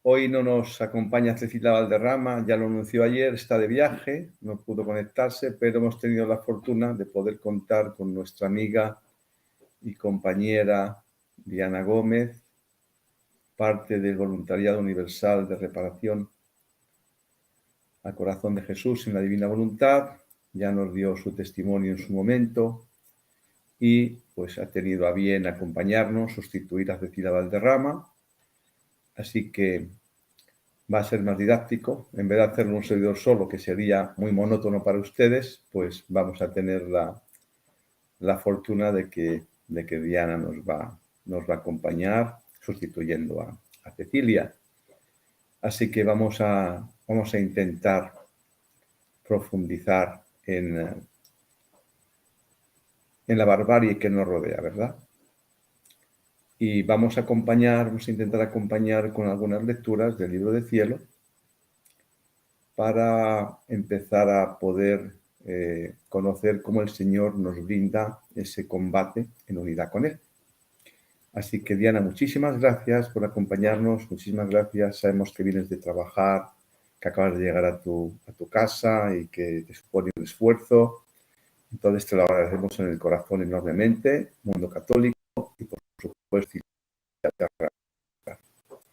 Hoy no nos acompaña Cecilia Valderrama, ya lo anunció ayer, está de viaje, no pudo conectarse, pero hemos tenido la fortuna de poder contar con nuestra amiga y compañera Diana Gómez, parte del Voluntariado Universal de Reparación al Corazón de Jesús en la Divina Voluntad. Ya nos dio su testimonio en su momento y pues ha tenido a bien acompañarnos, sustituir a Cecilia Valderrama. Así que va a ser más didáctico. En vez de hacerlo un servidor solo, que sería muy monótono para ustedes, pues vamos a tener la fortuna de que Diana nos va a acompañar sustituyendo a Cecilia. Así que vamos a intentar profundizar en la barbarie que nos rodea, ¿verdad? Y vamos a intentar acompañar con algunas lecturas del Libro del Cielo para empezar a poder conocer cómo el Señor nos brinda ese combate en unidad con Él. Así que, Diana, muchísimas gracias por acompañarnos, muchísimas gracias. Sabemos que vienes de trabajar, que acabas de llegar a tu casa y que te supone un esfuerzo. Entonces te lo agradecemos en el corazón enormemente, Mundo Católico y por supuesto.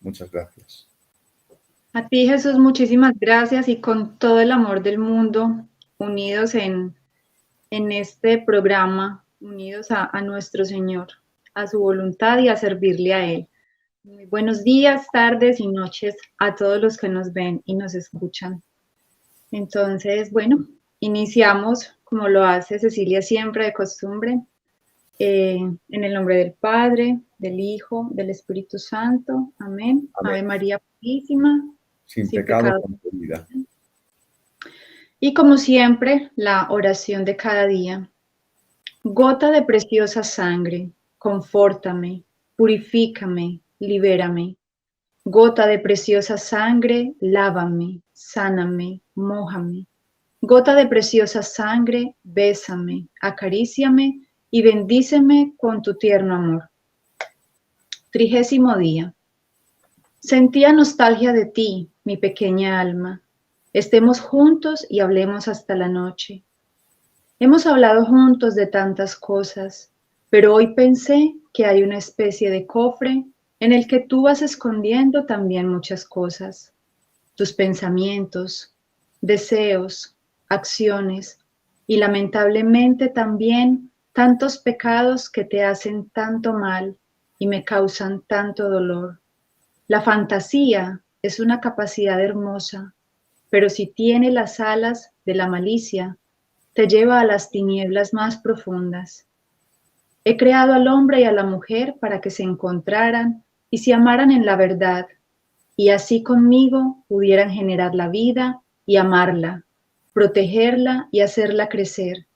Muchas gracias. A ti, Jesús, muchísimas gracias y con todo el amor del mundo, unidos en este programa, unidos a nuestro Señor, a su voluntad y a servirle a Él. Muy buenos días, tardes y noches a todos los que nos ven y nos escuchan. Entonces, bueno, iniciamos como lo hace Cecilia siempre de costumbre, en el nombre del Padre, del Hijo, del Espíritu Santo. Amén. Ave María Purísima, sin pecado concebida. Y como siempre, la oración de cada día. Gota de preciosa sangre, confórtame, purifícame, libérame. Gota de preciosa sangre, lávame, sáname, mójame. Gota de preciosa sangre, bésame, acaríciame y bendíceme con tu tierno amor. 30º día. Sentía nostalgia de ti, mi pequeña alma. Estemos juntos y hablemos hasta la noche. Hemos hablado juntos de tantas cosas, pero hoy pensé que hay una especie de cofre en el que tú vas escondiendo también muchas cosas. Tus pensamientos, deseos, acciones y lamentablemente también tantos pecados que te hacen tanto mal y me causan tanto dolor. La fantasía es una capacidad hermosa, pero si tiene las alas de la malicia, te lleva a las tinieblas más profundas. He creado al hombre y a la mujer para que se encontraran y se amaran en la verdad, y así conmigo pudieran generar la vida y amarla, protegerla y hacerla crecer.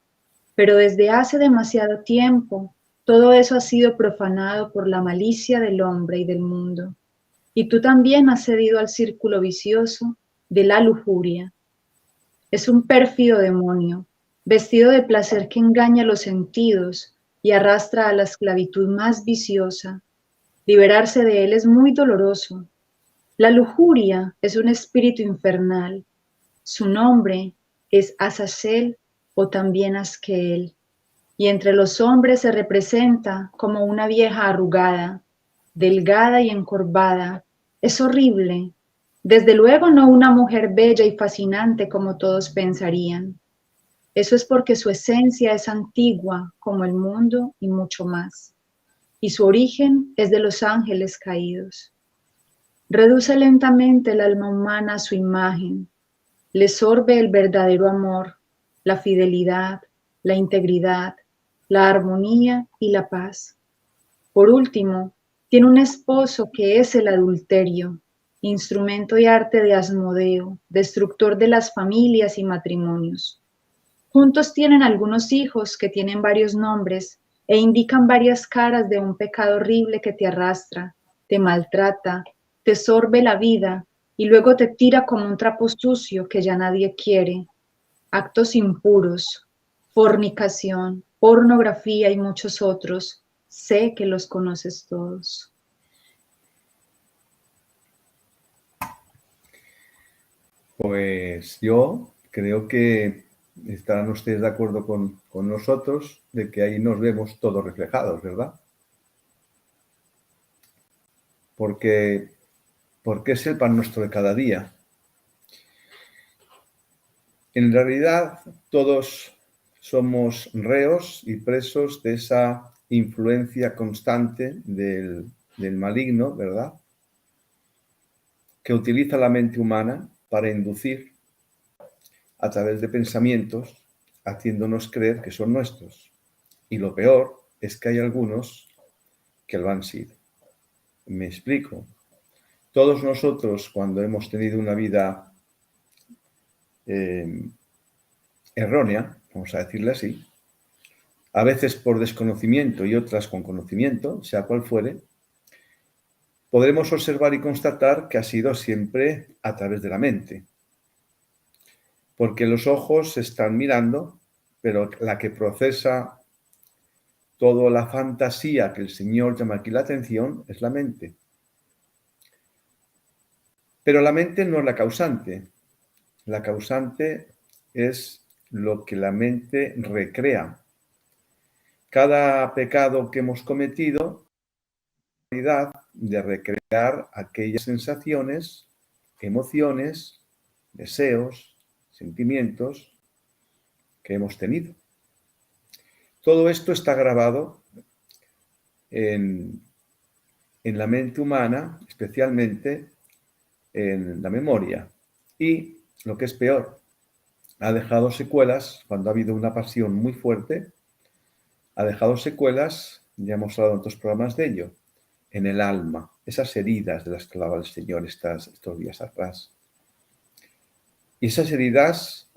Pero desde hace demasiado tiempo, todo eso ha sido profanado por la malicia del hombre y del mundo. Y tú también has cedido al círculo vicioso de la lujuria. Es un pérfido demonio, vestido de placer que engaña los sentidos y arrastra a la esclavitud más viciosa. Liberarse de él es muy doloroso. La lujuria es un espíritu infernal. Su nombre es Azazel o también Asqueel, y entre los hombres se representa como una vieja arrugada, delgada y encorvada. Es horrible. Desde luego no una mujer bella y fascinante como todos pensarían. Eso es porque su esencia es antigua como el mundo y mucho más, y su origen es de los ángeles caídos. Reduce lentamente el alma humana a su imagen, le sorbe el verdadero amor, la fidelidad, la integridad, la armonía y la paz. Por último, tiene un esposo que es el adulterio, instrumento y arte de Asmodeo, destructor de las familias y matrimonios. Juntos tienen algunos hijos que tienen varios nombres e indican varias caras de un pecado horrible que te arrastra, te maltrata, te sorbe la vida y luego te tira como un trapo sucio que ya nadie quiere. Actos impuros, fornicación, pornografía y muchos otros, sé que los conoces todos. Pues yo creo que estarán ustedes de acuerdo con nosotros de que ahí nos vemos todos reflejados, ¿verdad? Porque es el pan nuestro de cada día. En realidad, todos somos reos y presos de esa influencia constante del maligno, ¿verdad? Que utiliza la mente humana para inducir a través de pensamientos, haciéndonos creer que son nuestros. Y lo peor es que hay algunos que lo han sido. Me explico. Todos nosotros, cuando hemos tenido una vida errónea, vamos a decirle así, a veces por desconocimiento y otras con conocimiento, sea cual fuere, podremos observar y constatar que ha sido siempre a través de la mente. Porque los ojos están mirando, pero la que procesa toda la fantasía que el Señor llama aquí la atención es la mente. Pero la mente no es la causante. La causante es lo que la mente recrea. Cada pecado que hemos cometido, de recrear aquellas sensaciones, emociones, deseos, sentimientos que hemos tenido. Todo esto está grabado en la mente humana, especialmente en la memoria. Y lo que es peor, ha dejado secuelas, cuando ha habido una pasión muy fuerte, ha dejado secuelas, ya hemos hablado en otros programas de ello, en el alma, esas heridas de las que hablaba el Señor estos días atrás. Y esas heridas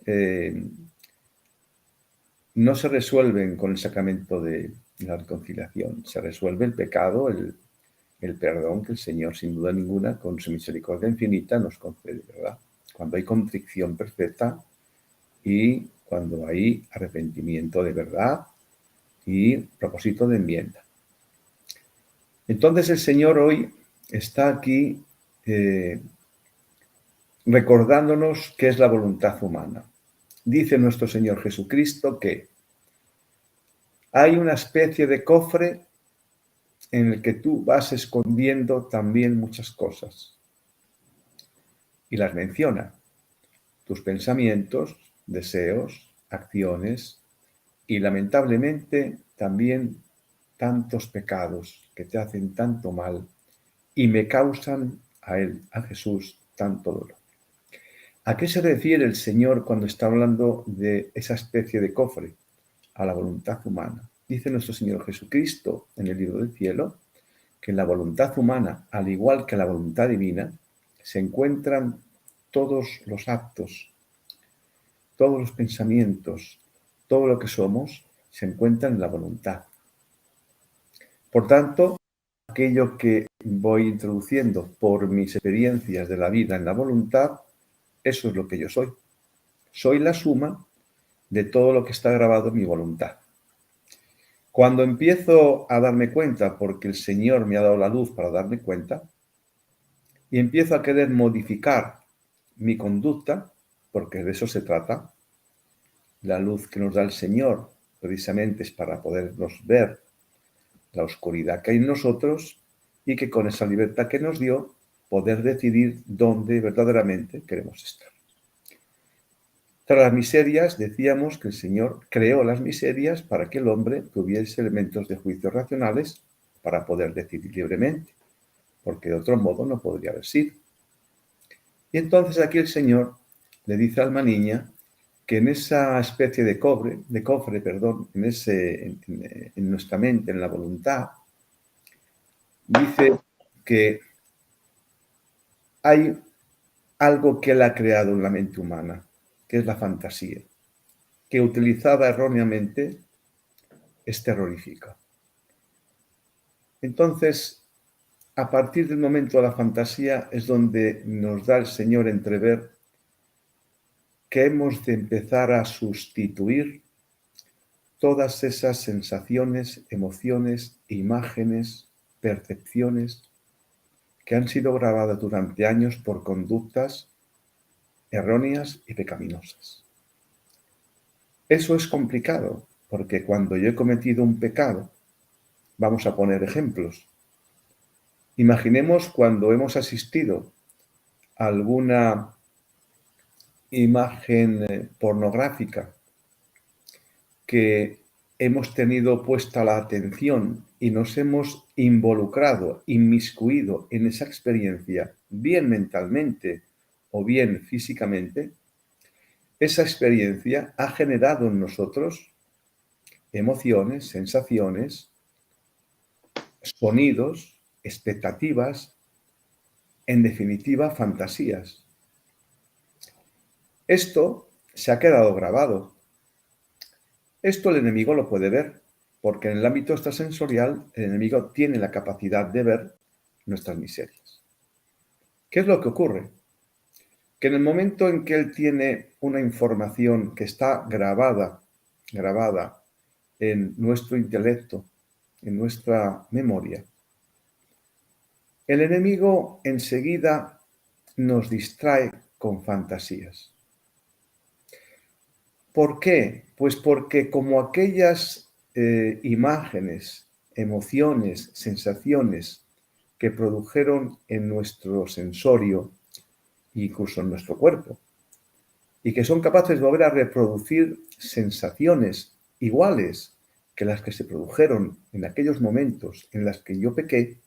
no se resuelven con el sacramento de la reconciliación, se resuelve el pecado, el perdón que el Señor, sin duda ninguna, con su misericordia infinita, nos concede, ¿verdad? Cuando hay contrición perfecta y cuando hay arrepentimiento de verdad y propósito de enmienda. Entonces el Señor hoy está aquí recordándonos qué es la voluntad humana. Dice nuestro Señor Jesucristo que hay una especie de cofre en el que tú vas escondiendo también muchas cosas. Y las menciona. Tus pensamientos, deseos, acciones y lamentablemente también tantos pecados que te hacen tanto mal y me causan a él, a Jesús, tanto dolor. ¿A qué se refiere el Señor cuando está hablando de esa especie de cofre? A la voluntad humana. Dice nuestro Señor Jesucristo en el libro del cielo que en la voluntad humana, al igual que en la voluntad divina, se encuentran todos los actos, todos los pensamientos, todo lo que somos, se encuentra en la voluntad. Por tanto, aquello que voy introduciendo por mis experiencias de la vida en la voluntad, eso es lo que yo soy. Soy la suma de todo lo que está grabado en mi voluntad. Cuando empiezo a darme cuenta, porque el Señor me ha dado la luz para darme cuenta, y empiezo a querer modificar mi conducta, porque de eso se trata, la luz que nos da el Señor precisamente es para podernos ver la oscuridad que hay en nosotros y que con esa libertad que nos dio, poder decidir dónde verdaderamente queremos estar. Tras las miserias, decíamos que el Señor creó las miserias para que el hombre tuviese elementos de juicio racionales para poder decidir libremente, porque de otro modo no podría haber sido. Y entonces aquí el Señor le dice a Alma Niña que en esa especie de cofre, en nuestra mente, en la voluntad, dice que hay algo que Él ha creado en la mente humana, que es la fantasía, que utilizada erróneamente es terrorífica. Entonces, a partir del momento de la fantasía es donde nos da el Señor entrever que hemos de empezar a sustituir todas esas sensaciones, emociones, imágenes, percepciones que han sido grabadas durante años por conductas erróneas y pecaminosas. Eso es complicado, porque cuando yo he cometido un pecado, vamos a poner ejemplos. Imaginemos cuando hemos asistido a alguna imagen pornográfica que hemos tenido puesta la atención y nos hemos involucrado, inmiscuido en esa experiencia, bien mentalmente o bien físicamente, esa experiencia ha generado en nosotros emociones, sensaciones, sonidos, expectativas, en definitiva, fantasías. Esto se ha quedado grabado. Esto el enemigo lo puede ver, porque en el ámbito extrasensorial el enemigo tiene la capacidad de ver nuestras miserias. ¿Qué es lo que ocurre? Que en el momento en que él tiene una información que está grabada en nuestro intelecto, en nuestra memoria, el enemigo enseguida nos distrae con fantasías. ¿Por qué? Pues porque como aquellas imágenes, emociones, sensaciones que produjeron en nuestro sensorio, incluso en nuestro cuerpo, y que son capaces de volver a reproducir sensaciones iguales que las que se produjeron en aquellos momentos en las que yo pequé,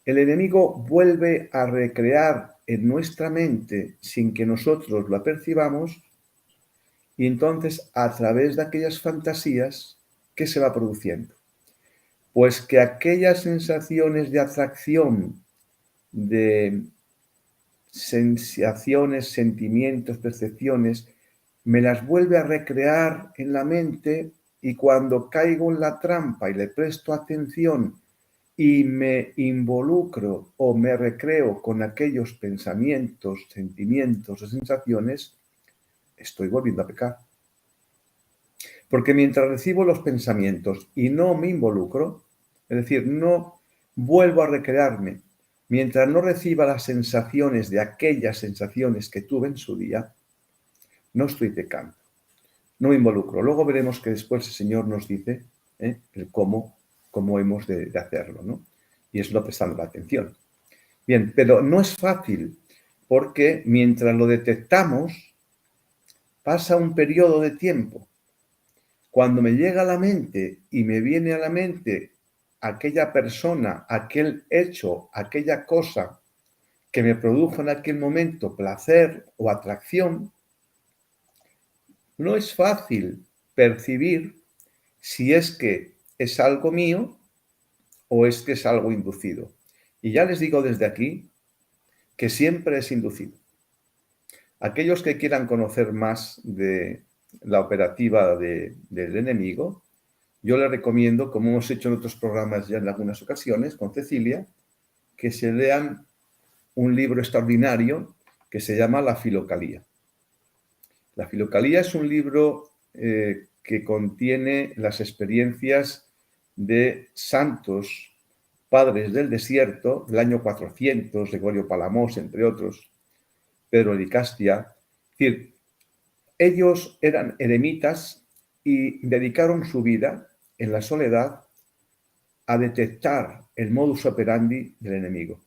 el enemigo vuelve a recrear en nuestra mente, sin que nosotros lo apercibamos, y entonces a través de aquellas fantasías, ¿qué se va produciendo? Pues que aquellas sensaciones de atracción, de sensaciones, sentimientos, percepciones, me las vuelve a recrear en la mente, y cuando caigo en la trampa y le presto atención y me involucro o me recreo con aquellos pensamientos, sentimientos o sensaciones, estoy volviendo a pecar. Porque mientras recibo los pensamientos y no me involucro, es decir, no vuelvo a recrearme, mientras no reciba las sensaciones de aquellas sensaciones que tuve en su día, no estoy pecando, no me involucro. Luego veremos que después el Señor nos dice el cómo hemos de hacerlo, ¿no? Y es lo prestando la atención. Bien, pero no es fácil, porque mientras lo detectamos, pasa un periodo de tiempo. Cuando me llega a la mente y me viene a la mente aquella persona, aquel hecho, aquella cosa que me produjo en aquel momento placer o atracción, no es fácil percibir si es que es algo mío o es que es algo inducido. Y ya les digo desde aquí que siempre es inducido. Aquellos que quieran conocer más de la operativa del enemigo, yo les recomiendo, como hemos hecho en otros programas ya en algunas ocasiones con Cecilia, que se lean un libro extraordinario que se llama La Filocalía. La Filocalía es un libro que contiene las experiencias de santos padres del desierto del año 400, Gregorio Palamos, entre otros, Pedro de Icastia. Es decir, ellos eran eremitas y dedicaron su vida en la soledad a detectar el modus operandi del enemigo.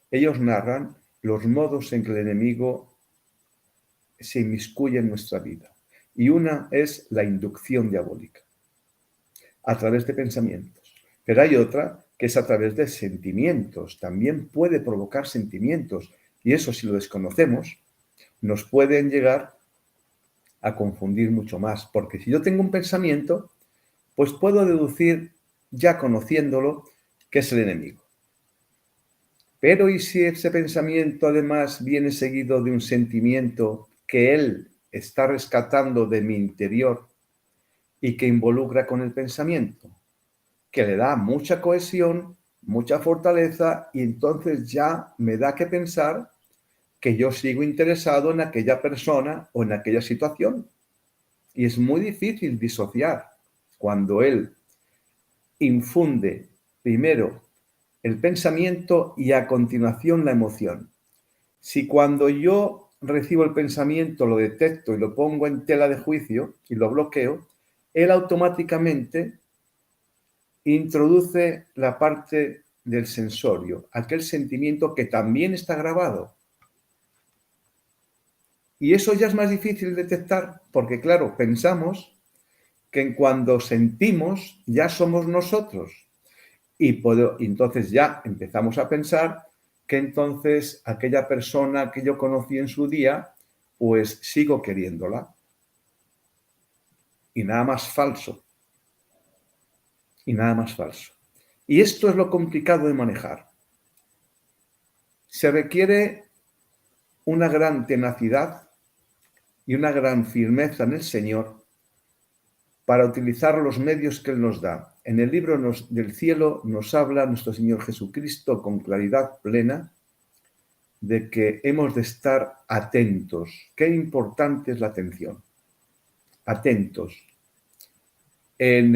Ellos narran los modos en que el enemigo se inmiscuye en nuestra vida. Y una es la inducción diabólica, a través de pensamientos. Pero hay otra que es a través de sentimientos. También puede provocar sentimientos. Y eso, si lo desconocemos, nos pueden llegar a confundir mucho más. Porque si yo tengo un pensamiento, pues puedo deducir, ya conociéndolo, que es el enemigo. Pero ¿y si ese pensamiento además viene seguido de un sentimiento que él está rescatando de mi interior y que involucra con el pensamiento? Que le da mucha cohesión, mucha fortaleza, y entonces ya me da que pensar que yo sigo interesado en aquella persona o en aquella situación. Y es muy difícil disociar cuando él infunde primero el pensamiento y a continuación la emoción. Si cuando yo recibo el pensamiento lo detecto y lo pongo en tela de juicio y lo bloqueo, él automáticamente introduce la parte del sensorio, aquel sentimiento que también está grabado. Y eso ya es más difícil detectar porque, claro, pensamos que en cuando sentimos ya somos nosotros. Y entonces ya empezamos a pensar que entonces aquella persona que yo conocí en su día, pues sigo queriéndola. Y nada más falso. Y nada más falso. Y esto es lo complicado de manejar. Se requiere una gran tenacidad y una gran firmeza en el Señor para utilizar los medios que Él nos da. En el libro del cielo nos habla nuestro Señor Jesucristo con claridad plena de que hemos de estar atentos. Qué importante es la atención. Atentos. En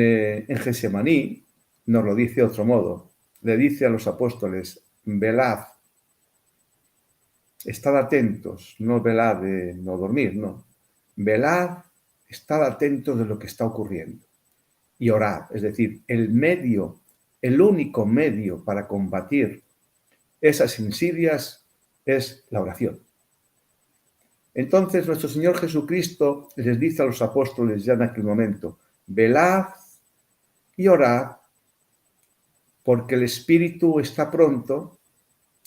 Getsemaní nos lo dice de otro modo. Le dice a los apóstoles, velad. Estad atentos, no velad de no dormir, no. Velad, estad atentos de lo que está ocurriendo. Y orad, es decir, el único medio para combatir esas insidias es la oración. Entonces nuestro Señor Jesucristo les dice a los apóstoles ya en aquel momento, velad y orad, porque el Espíritu está pronto,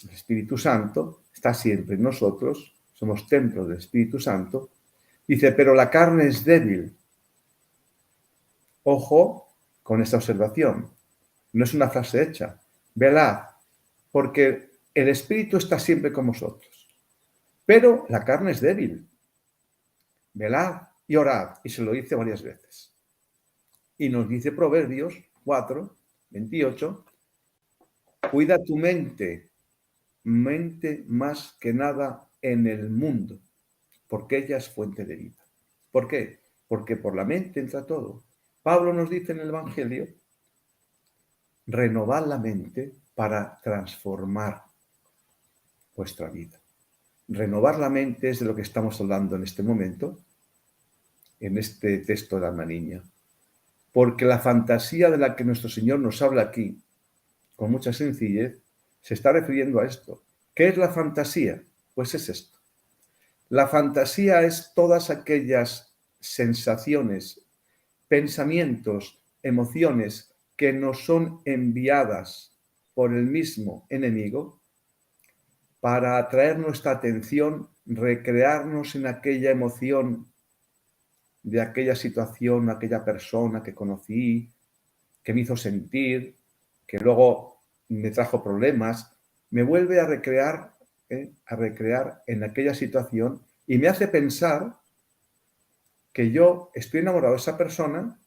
el Espíritu Santo está siempre en nosotros, somos templos del Espíritu Santo, dice, pero la carne es débil. Ojo con esta observación, no es una frase hecha, velad, porque el Espíritu está siempre con vosotros, pero la carne es débil. Velad y orad, y se lo dice varias veces. Y nos dice Proverbios 4, 28, cuida tu mente más que nada en el mundo, porque ella es fuente de vida. ¿Por qué? Porque por la mente entra todo. Pablo nos dice en el Evangelio, renovad la mente para transformar vuestra vida. Renovar la mente es de lo que estamos hablando en este momento, en este texto de Alma Niña. Porque la fantasía de la que nuestro Señor nos habla aquí, con mucha sencillez, se está refiriendo a esto. ¿Qué es la fantasía? Pues es esto. La fantasía es todas aquellas sensaciones, pensamientos, emociones que nos son enviadas por el mismo enemigo para atraer nuestra atención, recrearnos en aquella emoción de aquella situación, aquella persona que conocí, que me hizo sentir, que luego me trajo problemas, me vuelve a recrear en aquella situación y me hace pensar que yo estoy enamorado de esa persona,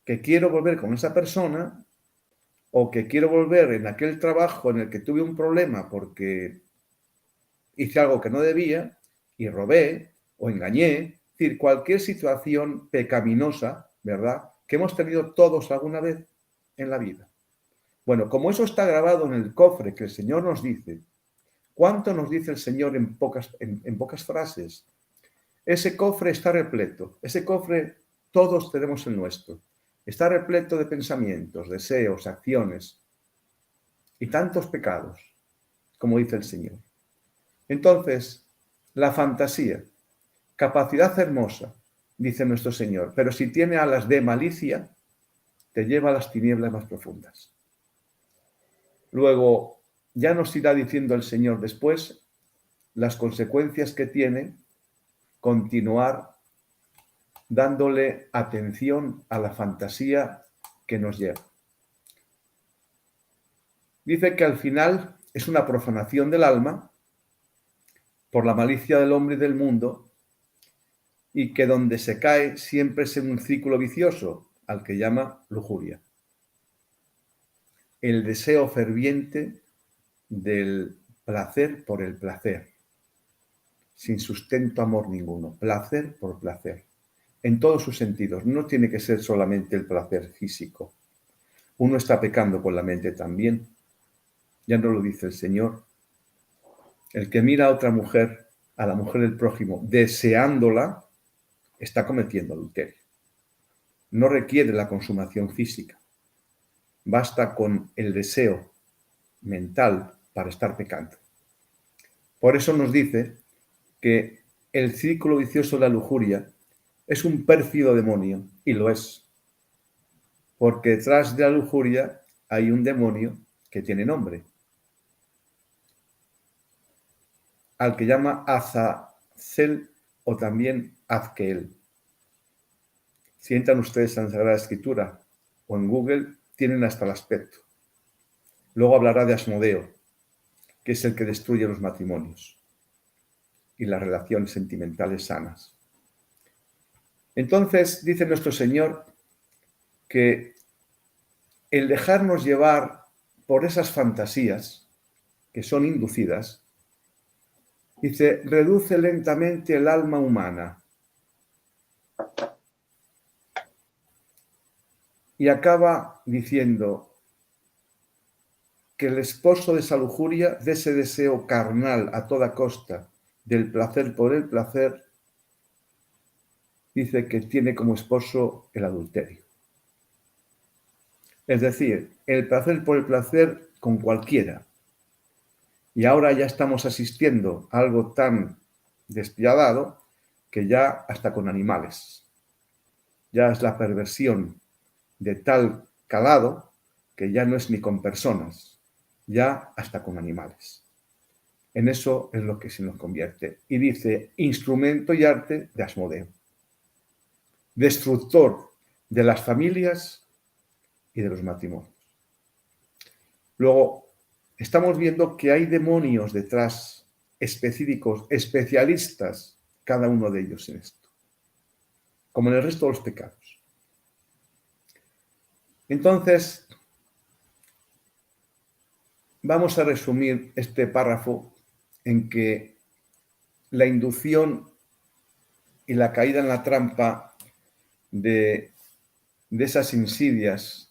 que quiero volver con esa persona o que quiero volver en aquel trabajo en el que tuve un problema porque hice algo que no debía y robé o engañé. Es decir, cualquier situación pecaminosa, ¿verdad?, que hemos tenido todos alguna vez en la vida. Bueno, como eso está grabado en el cofre que el Señor nos dice, ¿cuánto nos dice el Señor en pocas frases? Ese cofre está repleto, ese cofre todos tenemos el nuestro. Está repleto de pensamientos, deseos, acciones y tantos pecados, como dice el Señor. Entonces, la fantasía, capacidad hermosa, dice nuestro Señor, pero si tiene alas de malicia, te lleva a las tinieblas más profundas. Luego, ya nos irá diciendo el Señor después las consecuencias que tiene continuar dándole atención a la fantasía que nos lleva. Dice que al final es una profanación del alma por la malicia del hombre y del mundo y que donde se cae siempre es en un círculo vicioso al que llama lujuria. El deseo ferviente del placer por el placer, sin sustento amor ninguno, placer por placer, en todos sus sentidos. No tiene que ser solamente el placer físico. Uno está pecando con la mente también. Ya nos lo dice el Señor. El que mira a otra mujer, a la mujer del prójimo, deseándola, está cometiendo adulterio. No requiere la consumación física. Basta con el deseo mental para estar pecando. Por eso nos dice que el círculo vicioso de la lujuria es un pérfido demonio, y lo es. Porque detrás de la lujuria hay un demonio que tiene nombre, al que llama Azazel o también Azkeel. Si entran ustedes en la Sagrada Escritura o en Google, tienen hasta el aspecto. Luego hablará de Asmodeo, que es el que destruye los matrimonios y las relaciones sentimentales sanas. Entonces, dice nuestro Señor que el dejarnos llevar por esas fantasías que son inducidas, dice, reduce lentamente el alma humana y acaba diciendo que el esposo de esa lujuria, de ese deseo carnal a toda costa, del placer por el placer, dice que tiene como esposo el adulterio. Es decir, el placer por el placer con cualquiera. Y ahora ya estamos asistiendo a algo tan despiadado que ya hasta con animales. Ya es la perversión de tal calado que ya no es ni con personas, ya hasta con animales. En eso es lo que se nos convierte. Y dice, instrumento y arte de Asmodeo. Destructor de las familias y de los matrimonios. Luego, estamos viendo que hay demonios detrás, específicos, especialistas, cada uno de ellos en esto, como en el resto de los pecados. Entonces, vamos a resumir este párrafo en que la inducción y la caída en la trampa de esas insidias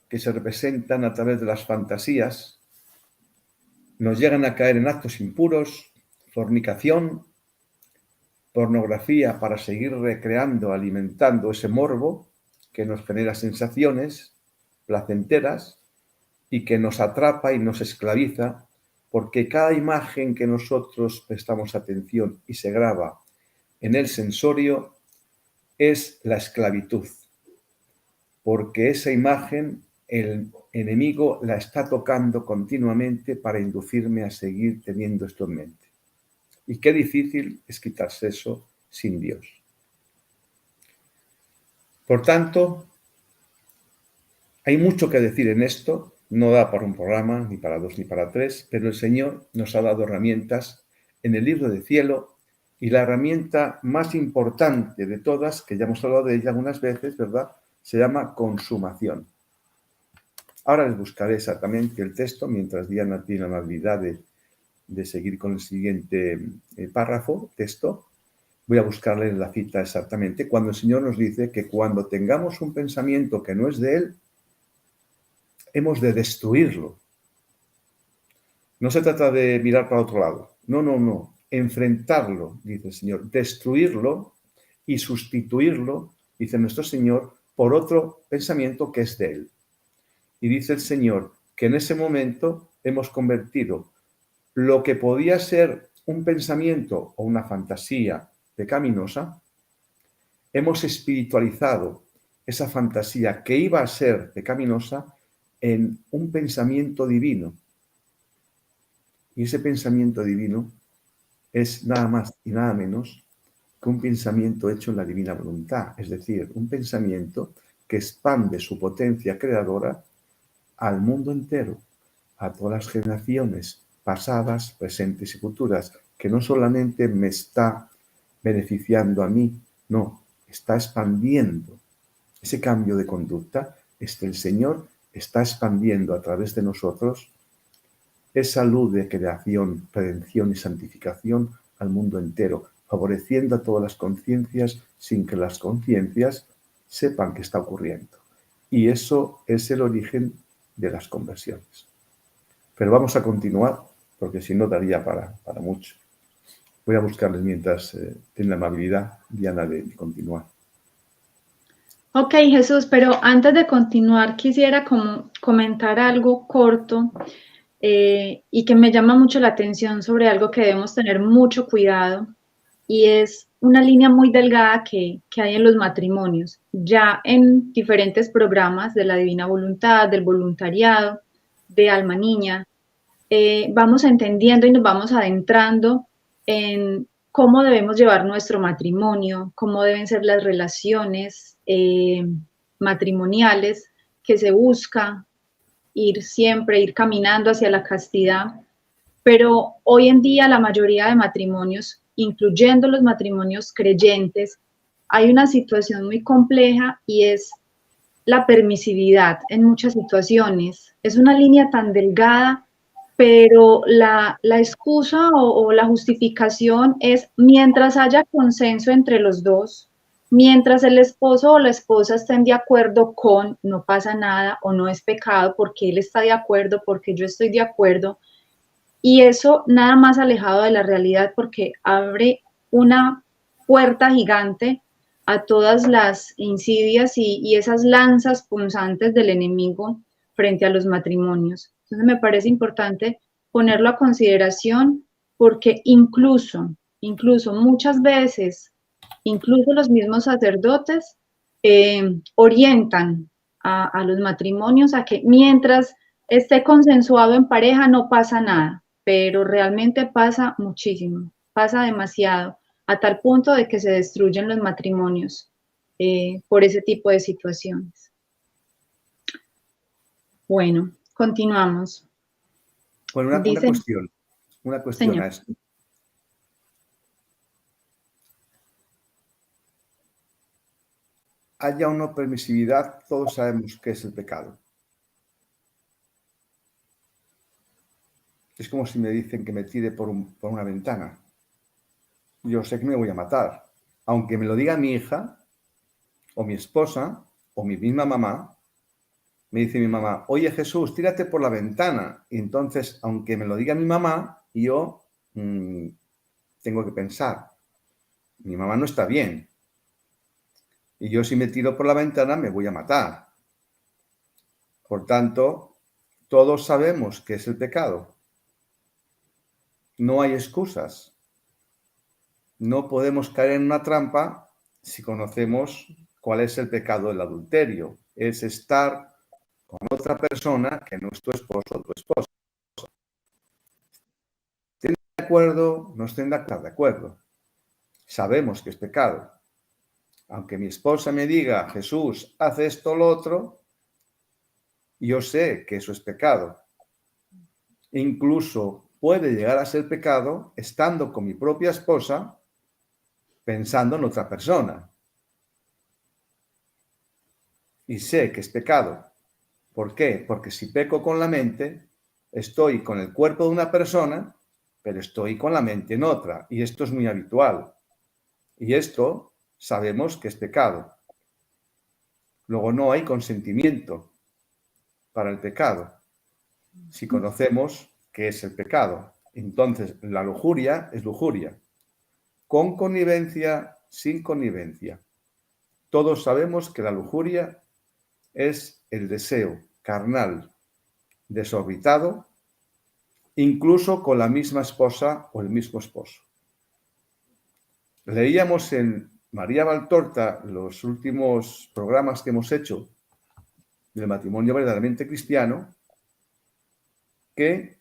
que se representan a través de las fantasías nos llegan a caer en actos impuros, fornicación, pornografía para seguir recreando, alimentando ese morbo que nos genera sensaciones placenteras y que nos atrapa y nos esclaviza, porque cada imagen que nosotros prestamos atención y se graba en el sensorio es la esclavitud, porque esa imagen el enemigo la está tocando continuamente para inducirme a seguir teniendo esto en mente. Y qué difícil es quitarse eso sin Dios. Por tanto, hay mucho que decir en esto, no da para un programa, ni para 2, ni para 3, pero el Señor nos ha dado herramientas en el libro del cielo y la herramienta más importante de todas, que ya hemos hablado de ella algunas veces, ¿verdad?, se llama consumación. Ahora les buscaré exactamente el texto, mientras Diana tiene la amabilidad de seguir con el siguiente párrafo, texto. Voy a buscarle la cita exactamente, cuando el Señor nos dice que cuando tengamos un pensamiento que no es de Él, hemos de destruirlo. No se trata de mirar para otro lado. No. Enfrentarlo, dice el Señor. Destruirlo y sustituirlo, dice nuestro Señor, por otro pensamiento que es de Él. Y dice el Señor que en ese momento hemos convertido lo que podía ser un pensamiento o una fantasía pecaminosa, hemos espiritualizado esa fantasía que iba a ser pecaminosa en un pensamiento divino. Y ese pensamiento divino es nada más y nada menos que un pensamiento hecho en la divina voluntad, es decir, un pensamiento que expande su potencia creadora al mundo entero, a todas las generaciones pasadas, presentes y futuras, que no solamente me está beneficiando a mí, no, está expandiendo ese cambio de conducta. El Señor está expandiendo a través de nosotros esa luz de creación, redención y santificación al mundo entero, favoreciendo a todas las conciencias sin que las conciencias sepan qué está ocurriendo. Y eso es el origen de las conversiones. Pero vamos a continuar, porque si no daría para mucho. Voy a buscarles mientras tienen la amabilidad, Diana, de continuar. Ok, Jesús, pero antes de continuar quisiera comentar algo corto y que me llama mucho la atención sobre algo que debemos tener mucho cuidado y es una línea muy delgada que hay en los matrimonios. Ya en diferentes programas de la Divina Voluntad, del voluntariado, de Alma Niña, vamos entendiendo y nos vamos adentrando en cómo debemos llevar nuestro matrimonio, cómo deben ser las relaciones matrimoniales que se busca ir caminando hacia la castidad. Pero hoy en día la mayoría de matrimonios, incluyendo los matrimonios creyentes, hay una situación muy compleja y es la permisividad en muchas situaciones. Es una línea tan delgada, pero la excusa o la justificación es mientras haya consenso entre los dos, mientras el esposo o la esposa estén de acuerdo con no pasa nada o no es pecado porque él está de acuerdo, porque yo estoy de acuerdo. Y eso nada más alejado de la realidad porque abre una puerta gigante a todas las insidias y esas lanzas punzantes del enemigo frente a los matrimonios. Entonces me parece importante ponerlo a consideración porque incluso muchas veces, incluso los mismos sacerdotes orientan a los matrimonios a que mientras esté consensuado en pareja no pasa nada, pero realmente pasa muchísimo, pasa demasiado, a tal punto de que se destruyen los matrimonios por ese tipo de situaciones. Bueno, continuamos. Bueno, una cuestión Señor. a esto. Haya o no permisividad, todos sabemos qué es el pecado. Es como si me dicen que me tire por una ventana. Yo sé que me voy a matar. Aunque me lo diga mi hija, o mi esposa, o mi misma mamá, me dice mi mamá, oye Jesús, tírate por la ventana. Y entonces, aunque me lo diga mi mamá, yo tengo que pensar, mi mamá no está bien. Y yo si me tiro por la ventana me voy a matar. Por tanto, todos sabemos qué es el pecado. No hay excusas. No podemos caer en una trampa si conocemos cuál es el pecado del adulterio. Es estar con otra persona que no es tu esposo o tu esposa. ¿Estén de acuerdo? No estén de acuerdo. Sabemos que es pecado. Aunque mi esposa me diga, Jesús, haz esto o lo otro, yo sé que eso es pecado. Incluso puede llegar a ser pecado estando con mi propia esposa pensando en otra persona. Y sé que es pecado. ¿Por qué? Porque si peco con la mente, estoy con el cuerpo de una persona, pero estoy con la mente en otra. Y esto es muy habitual. Y esto sabemos que es pecado. Luego no hay consentimiento para el pecado. Si conocemos qué es el pecado. Entonces, la lujuria es lujuria. Con connivencia, sin connivencia. Todos sabemos que la lujuria es el deseo carnal, desorbitado, incluso con la misma esposa o el mismo esposo. Leíamos en María Valtorta los últimos programas que hemos hecho del matrimonio verdaderamente cristiano, que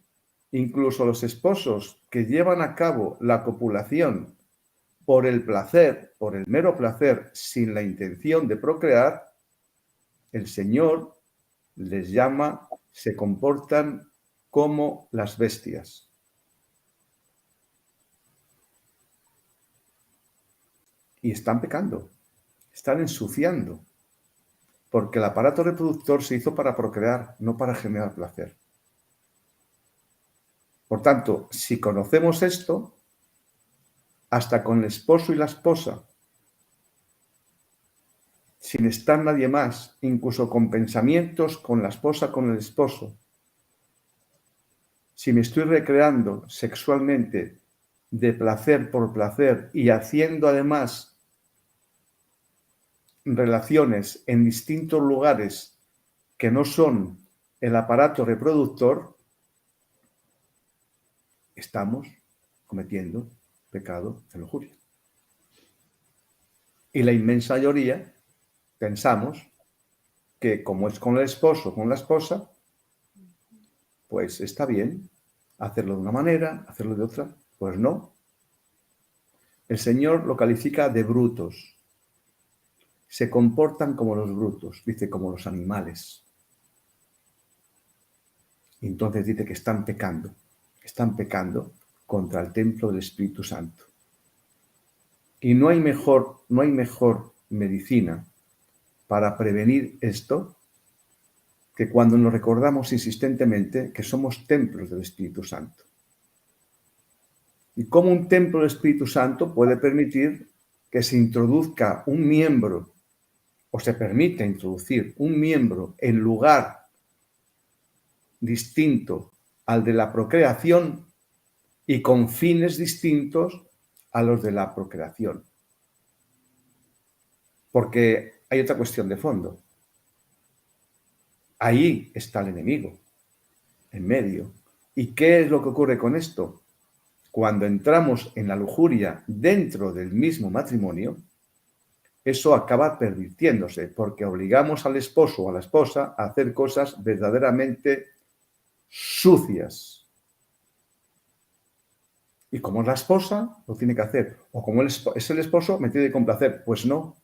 incluso los esposos que llevan a cabo la copulación por el placer, por el mero placer, sin la intención de procrear, el Señor les llama, se comportan como las bestias. Y están pecando, están ensuciando, porque el aparato reproductor se hizo para procrear, no para generar placer. Por tanto, si conocemos esto, hasta con el esposo y la esposa, sin estar nadie más, incluso con pensamientos con la esposa, con el esposo, si me estoy recreando sexualmente de placer por placer y haciendo además relaciones en distintos lugares que no son el aparato reproductor, estamos cometiendo pecado de lujuria. Y la inmensa mayoría pensamos que como es con el esposo o con la esposa, pues está bien hacerlo de una manera, hacerlo de otra. Pues no. El Señor lo califica de brutos. Se comportan como los brutos, dice como los animales. Y entonces dice que están pecando contra el templo del Espíritu Santo. Y no hay mejor medicina para prevenir esto que cuando nos recordamos insistentemente que somos templos del Espíritu Santo. Y cómo un templo del Espíritu Santo puede permitir que se introduzca un miembro, o se permite introducir un miembro en lugar distinto al de la procreación y con fines distintos a los de la procreación. Porque hay otra cuestión de fondo. Ahí está el enemigo, en medio. ¿Y qué es lo que ocurre con esto? Cuando entramos en la lujuria dentro del mismo matrimonio, eso acaba pervirtiéndose, porque obligamos al esposo o a la esposa a hacer cosas verdaderamente sucias. Y como es la esposa, lo tiene que hacer. O como es el esposo, me tiene que complacer. Pues no.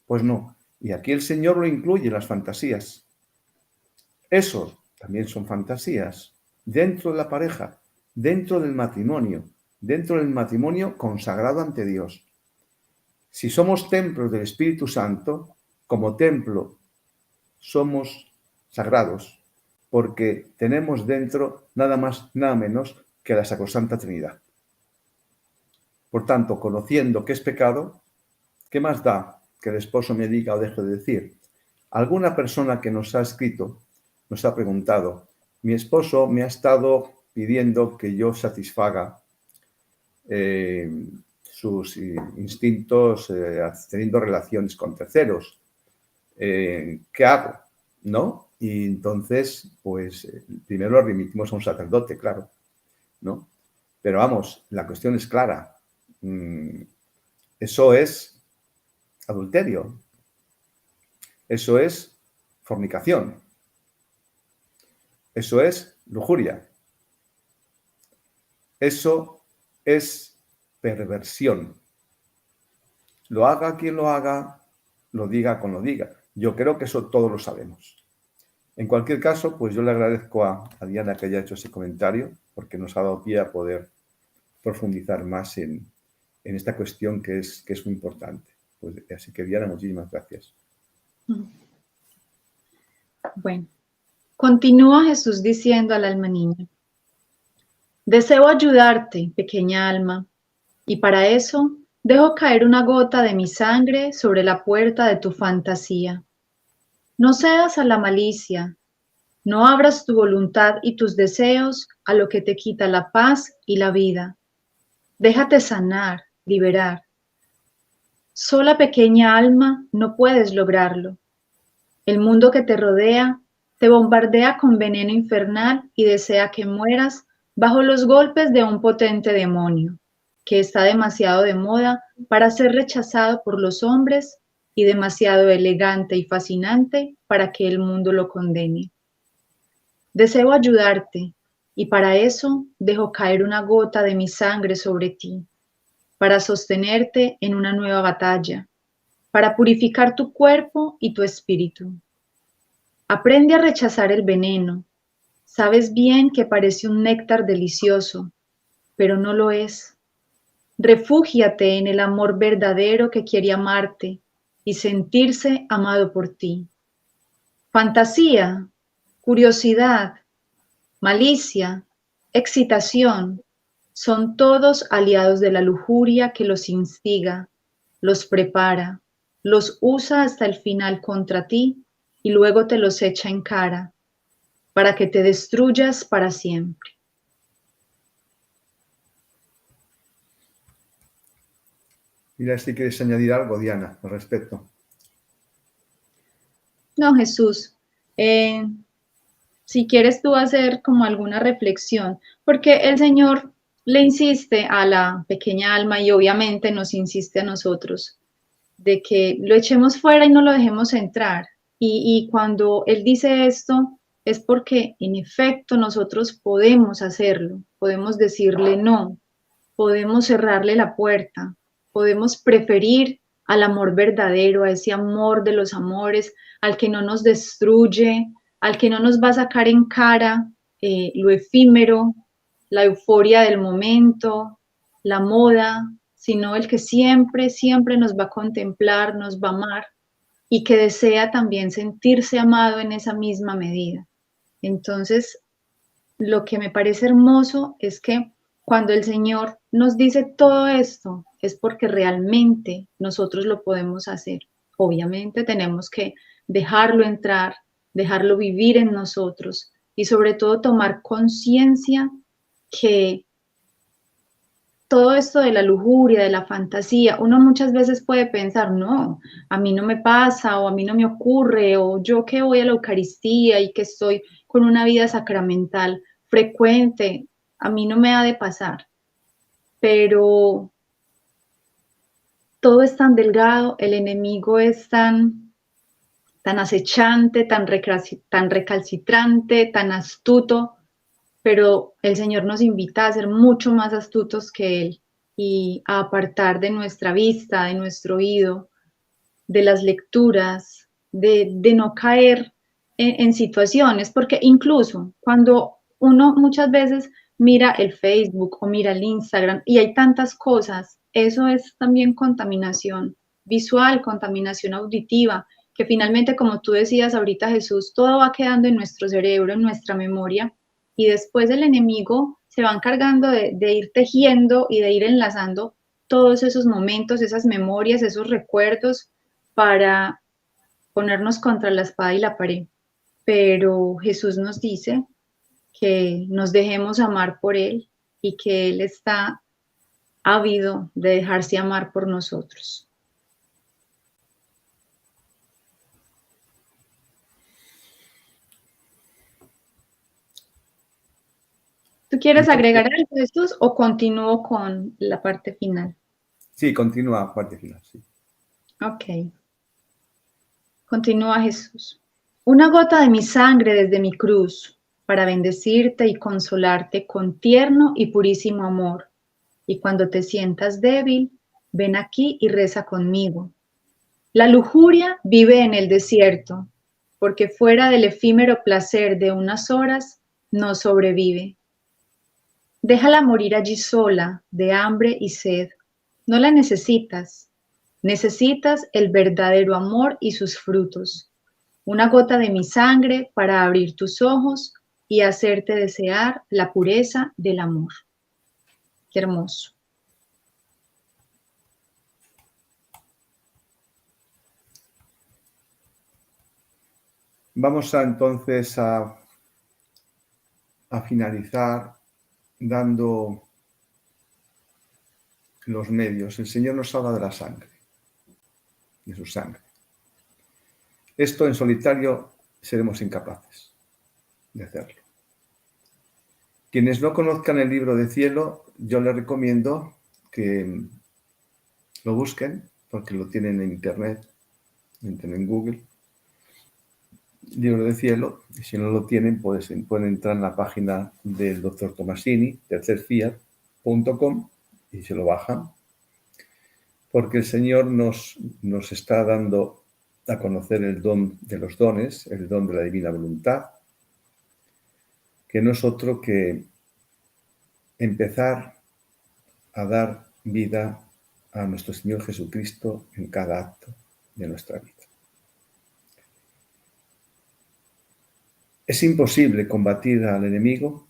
Pues no. Y aquí el Señor lo incluye en las fantasías. Eso también son fantasías. Dentro de la pareja, dentro del matrimonio consagrado ante Dios. Si somos templos del Espíritu Santo, como templo somos sagrados, porque tenemos dentro nada más, nada menos que la Sacrosanta Trinidad. Por tanto, conociendo qué es pecado, ¿qué más da que el esposo me diga o deje de decir? Alguna persona que nos ha escrito, nos ha preguntado, mi esposo me ha estado pidiendo que yo satisfaga sus instintos teniendo relaciones con terceros. ¿Qué hago? ¿No? Y entonces, pues, primero lo remitimos a un sacerdote, claro, ¿no? Pero vamos, la cuestión es clara. Eso es adulterio. Eso es fornicación. Eso es lujuria. Eso es perversión. Lo haga quien lo haga, lo diga con lo diga. Yo creo que eso todos lo sabemos. En cualquier caso, pues yo le agradezco a Diana que haya hecho ese comentario, porque nos ha dado pie a poder profundizar más en esta cuestión que es muy importante. Pues, así que Diana, muchísimas gracias. Bueno, continúa Jesús diciendo al alma niña: deseo ayudarte, pequeña alma, y para eso dejo caer una gota de mi sangre sobre la puerta de tu fantasía. No cedas a la malicia, no abras tu voluntad y tus deseos a lo que te quita la paz y la vida. Déjate sanar, liberar. Sola, pequeña alma, no puedes lograrlo. El mundo que te rodea te bombardea con veneno infernal y desea que mueras bajo los golpes de un potente demonio, que está demasiado de moda para ser rechazado por los hombres y demasiado elegante y fascinante para que el mundo lo condene. Deseo ayudarte, y para eso dejo caer una gota de mi sangre sobre ti, para sostenerte en una nueva batalla, para purificar tu cuerpo y tu espíritu. Aprende a rechazar el veneno. Sabes bien que parece un néctar delicioso, pero no lo es. Refúgiate en el amor verdadero que quiere amarte y sentirse amado por ti. Fantasía, curiosidad, malicia, excitación, son todos aliados de la lujuria que los instiga, los prepara, los usa hasta el final contra ti y luego te los echa en cara. para que te destruyas para siempre. Mira si quieres añadir algo, Diana, al respecto. No, Jesús, si quieres tú hacer como alguna reflexión, porque el Señor le insiste a la pequeña alma y obviamente nos insiste a nosotros de que lo echemos fuera y no lo dejemos entrar. Y cuando Él dice esto es porque en efecto nosotros podemos hacerlo, podemos decirle no, podemos cerrarle la puerta, podemos preferir al amor verdadero, a ese amor de los amores, al que no nos destruye, al que no nos va a sacar en cara lo efímero, la euforia del momento, la moda, sino el que siempre, siempre nos va a contemplar, nos va a amar y que desea también sentirse amado en esa misma medida. Entonces, lo que me parece hermoso es que cuando el Señor nos dice todo esto es porque realmente nosotros lo podemos hacer. Obviamente tenemos que dejarlo entrar, dejarlo vivir en nosotros y sobre todo tomar conciencia que todo esto de la lujuria, de la fantasía, uno muchas veces puede pensar, no, a mí no me pasa o a mí no me ocurre o yo que voy a la Eucaristía y que estoy con una vida sacramental frecuente, a mí no me ha de pasar. Pero todo es tan delgado, el enemigo es tan acechante, tan recalcitrante, tan astuto, pero el Señor nos invita a ser mucho más astutos que Él y a apartar de nuestra vista, de nuestro oído, de las lecturas, de no caer en situaciones, porque incluso cuando uno muchas veces mira el Facebook o mira el Instagram y hay tantas cosas, eso es también contaminación visual, contaminación auditiva, que finalmente, como tú decías ahorita, Jesús, todo va quedando en nuestro cerebro, en nuestra memoria, y después el enemigo se va encargando de ir tejiendo y de ir enlazando todos esos momentos, esas memorias, esos recuerdos para ponernos contra la espada y la pared. Pero Jesús nos dice que nos dejemos amar por Él y que Él está ávido de dejarse amar por nosotros. ¿Tú quieres Entonces, agregar algo, Jesús, o continúo con la parte final? sí, continúa, parte final, sí. Ok, continúa Jesús. Una gota de mi sangre desde mi cruz para bendecirte y consolarte con tierno y purísimo amor. Y cuando te sientas débil, ven aquí y reza conmigo. La lujuria vive en el desierto, porque fuera del efímero placer de unas horas no sobrevive. Déjala morir allí sola, de hambre y sed. No la necesitas. Necesitas el verdadero amor y sus frutos. Una gota de mi sangre para abrir tus ojos y hacerte desear la pureza del amor. Qué hermoso. Vamos entonces a finalizar dando los medios. El Señor nos habla de la sangre, de su sangre. Esto en solitario seremos incapaces de hacerlo. Quienes no conozcan el libro de cielo, yo les recomiendo que lo busquen, porque lo tienen en internet, en Google, libro de cielo, y si no lo tienen, pues pueden entrar en la página del doctor Tomasini, tercerfiat.com, y se lo bajan, porque el Señor nos está dando a conocer el don de los dones, el don de la divina voluntad, que no es otro que empezar a dar vida a nuestro Señor Jesucristo en cada acto de nuestra vida. Es imposible combatir al enemigo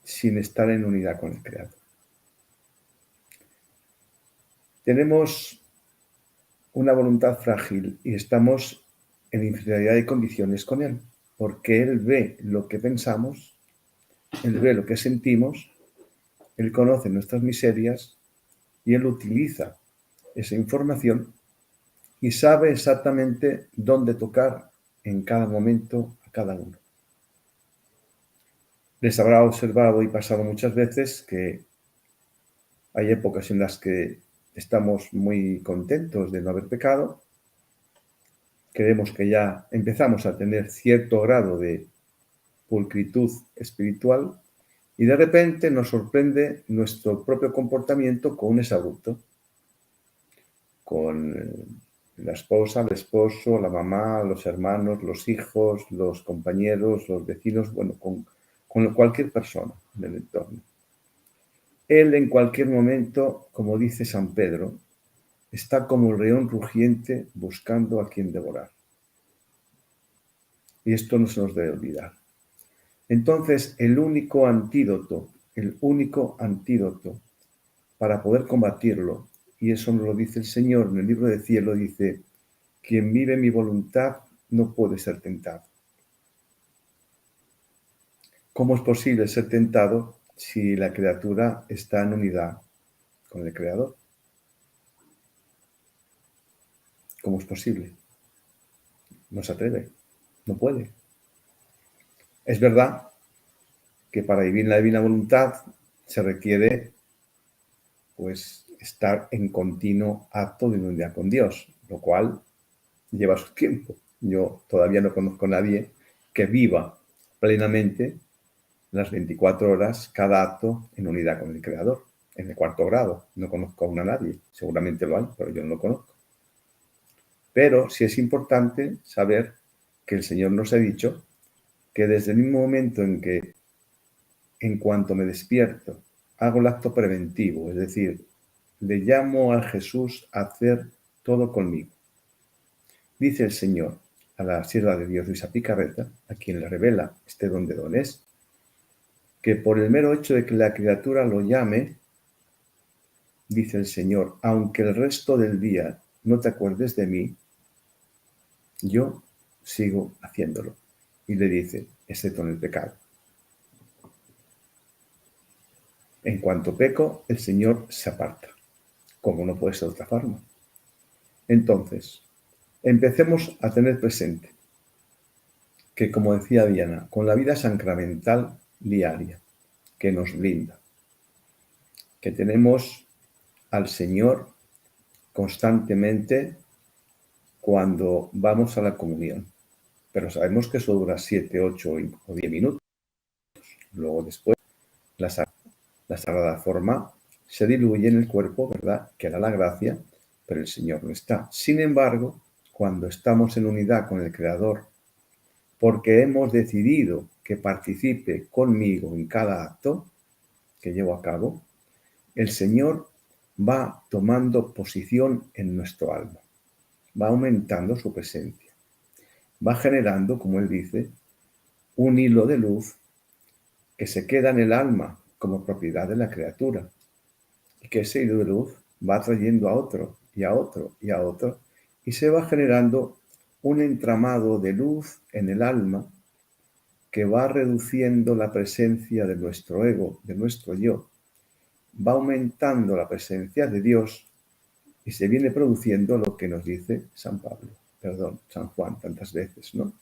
sin estar en unidad con el Creador. Tenemos una voluntad frágil y estamos en inferioridad de condiciones con Él, porque Él ve lo que pensamos, Él ve lo que sentimos, Él conoce nuestras miserias y Él utiliza esa información y sabe exactamente dónde tocar en cada momento a cada uno. Les habrá observado y pasado muchas veces que hay épocas en las que estamos muy contentos de no haber pecado, creemos que ya empezamos a tener cierto grado de pulcritud espiritual y de repente nos sorprende nuestro propio comportamiento con un exabrupto, con la esposa, el esposo, la mamá, los hermanos, los hijos, los compañeros, los vecinos, bueno, con cualquier persona del entorno. Él en cualquier momento, como dice San Pedro, está como el león rugiente buscando a quien devorar. Y esto no se nos debe olvidar. Entonces, el único antídoto para poder combatirlo, y eso nos lo dice el Señor en el libro del cielo, dice, quien vive mi voluntad no puede ser tentado. ¿Cómo es posible ser tentado si la criatura está en unidad con el Creador? ¿Cómo es posible? No se atreve, no puede. Es verdad que para vivir la divina voluntad se requiere pues estar en continuo acto de unidad con Dios, lo cual lleva su tiempo. Yo todavía no conozco a nadie que viva plenamente las 24 horas cada acto en unidad con el Creador, en el cuarto grado. No conozco aún a nadie, seguramente lo hay, pero yo no lo conozco. Pero sí es importante saber que el Señor nos ha dicho que desde el mismo momento en que, en cuanto me despierto, hago el acto preventivo, es decir, le llamo a Jesús a hacer todo conmigo. Dice el Señor a la sierva de Dios, Luisa Picarreta, a quien le revela este don de dones, que por el mero hecho de que la criatura lo llame, dice el Señor, aunque el resto del día no te acuerdes de mí, yo sigo haciéndolo. Y le dice, excepto en el pecado. En cuanto peco, el Señor se aparta, como no puede ser de otra forma. Entonces, empecemos a tener presente que, como decía Diana, con la vida sacramental diaria que nos brinda, que tenemos al Señor constantemente cuando vamos a la comunión, pero sabemos que eso dura 7, 8 o 10 minutos. Luego después la sagrada forma se diluye en el cuerpo, ¿verdad? Que da la gracia, pero el Señor no está. Sin embargo, cuando estamos en unidad con el Creador, porque hemos decidido que participe conmigo en cada acto que llevo a cabo, el Señor va tomando posición en nuestro alma, va aumentando su presencia, va generando, como él dice, un hilo de luz que se queda en el alma como propiedad de la criatura y que ese hilo de luz va atrayendo a otro y a otro y a otro y se va generando un entramado de luz en el alma que va reduciendo la presencia de nuestro ego, de nuestro yo, va aumentando la presencia de Dios y se viene produciendo lo que nos dice San Juan tantas veces, ¿no?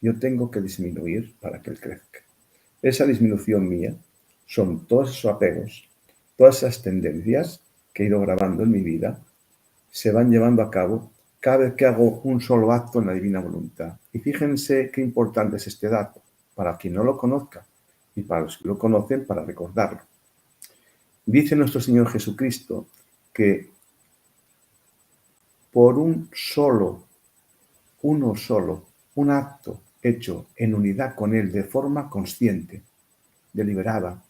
Yo tengo que disminuir para que Él crezca. Esa disminución mía son todos esos apegos, todas esas tendencias que he ido grabando en mi vida, se van llevando a cabo cada vez que hago un solo acto en la divina voluntad. Y fíjense qué importante es este dato, para quien no lo conozca y para los que lo conocen, para recordarlo. Dice nuestro Señor Jesucristo que por un acto hecho en unidad con Él de forma consciente, deliberada,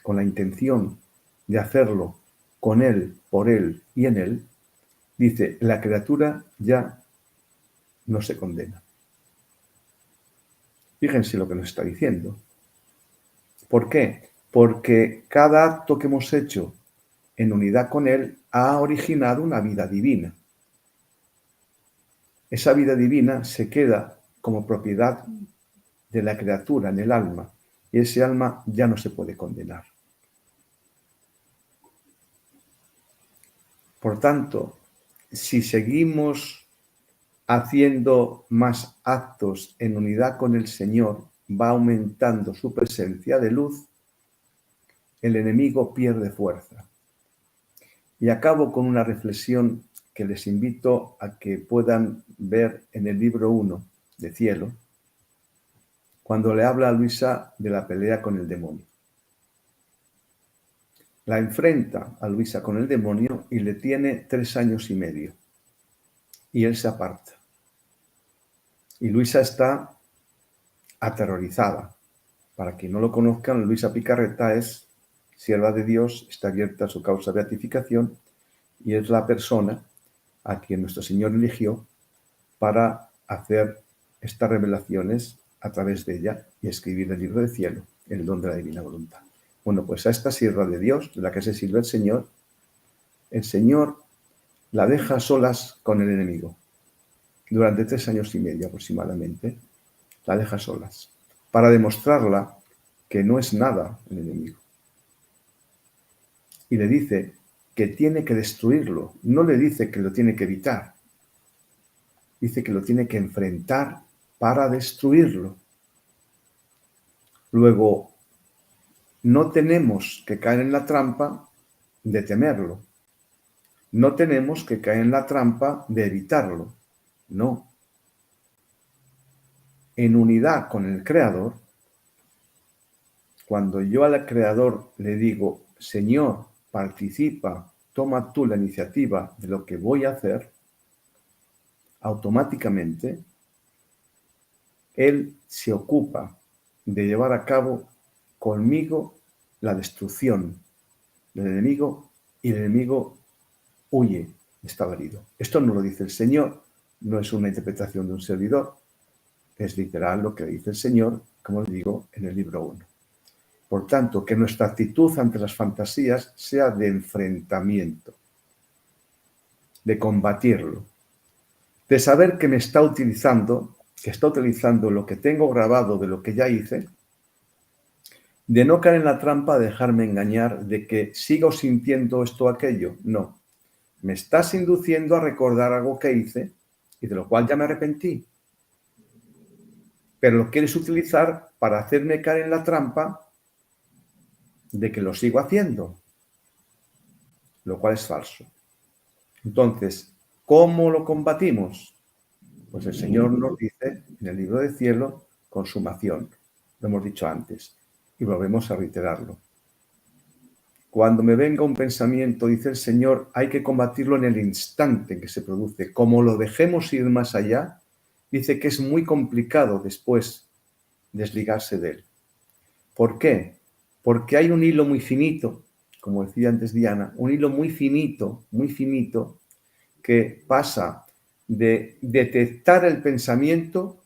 con la intención de hacerlo con Él, por Él y en Él, dice, la criatura ya no se condena. Fíjense lo que nos está diciendo. ¿Por qué? Porque cada acto que hemos hecho en unidad con Él ha originado una vida divina. Esa vida divina se queda como propiedad de la criatura en el alma, y ese alma ya no se puede condenar. Por tanto, si seguimos haciendo más actos en unidad con el Señor, va aumentando su presencia de luz, el enemigo pierde fuerza. Y acabo con una reflexión que les invito a que puedan ver en el libro 1 de Cielo, cuando le habla a Luisa de la pelea con el demonio. La enfrenta a Luisa con el demonio y le tiene 3 años y medio. Y él se aparta. Y Luisa está aterrorizada. Para quien no lo conozcan, Luisa Picarreta es sierva de Dios, está abierta a su causa de beatificación y es la persona a quien nuestro Señor eligió para hacer estas revelaciones a través de ella y escribir el libro del cielo, el don de la divina voluntad. Bueno, pues a esta sierva de Dios, de la que se sirve el Señor la deja a solas con el enemigo. Durante 3 años y medio aproximadamente, la deja a solas, para demostrarla que no es nada el enemigo. Y le dice que tiene que destruirlo, no le dice que lo tiene que evitar, dice que lo tiene que enfrentar para destruirlo. Luego, no tenemos que caer en la trampa de temerlo, no tenemos que caer en la trampa de evitarlo, no. En unidad con el Creador, cuando yo al Creador le digo, Señor, participa, toma tú la iniciativa de lo que voy a hacer, automáticamente Él se ocupa de llevar a cabo conmigo la destrucción del enemigo y el enemigo huye, está herido. Esto no lo dice el Señor, no es una interpretación de un servidor, es literal lo que dice el Señor, como les digo, en el libro 1. Por tanto, que nuestra actitud ante las fantasías sea de enfrentamiento, de combatirlo, de saber que me está utilizando, que está utilizando lo que tengo grabado de lo que ya hice, de no caer en la trampa de dejarme engañar, de que sigo sintiendo esto o aquello. No, me estás induciendo a recordar algo que hice y de lo cual ya me arrepentí. Pero lo quieres utilizar para hacerme caer en la trampa de que lo sigo haciendo, lo cual es falso. Entonces, ¿cómo lo combatimos? Pues el Señor nos dice en el libro del cielo, consumación. Lo hemos dicho antes y volvemos a reiterarlo. Cuando me venga un pensamiento, dice el Señor, hay que combatirlo en el instante en que se produce. Como lo dejemos ir más allá, dice que es muy complicado después desligarse de él. ¿Por qué? Porque hay un hilo muy finito, como decía antes Diana, un hilo muy finito, que pasa de detectar el pensamiento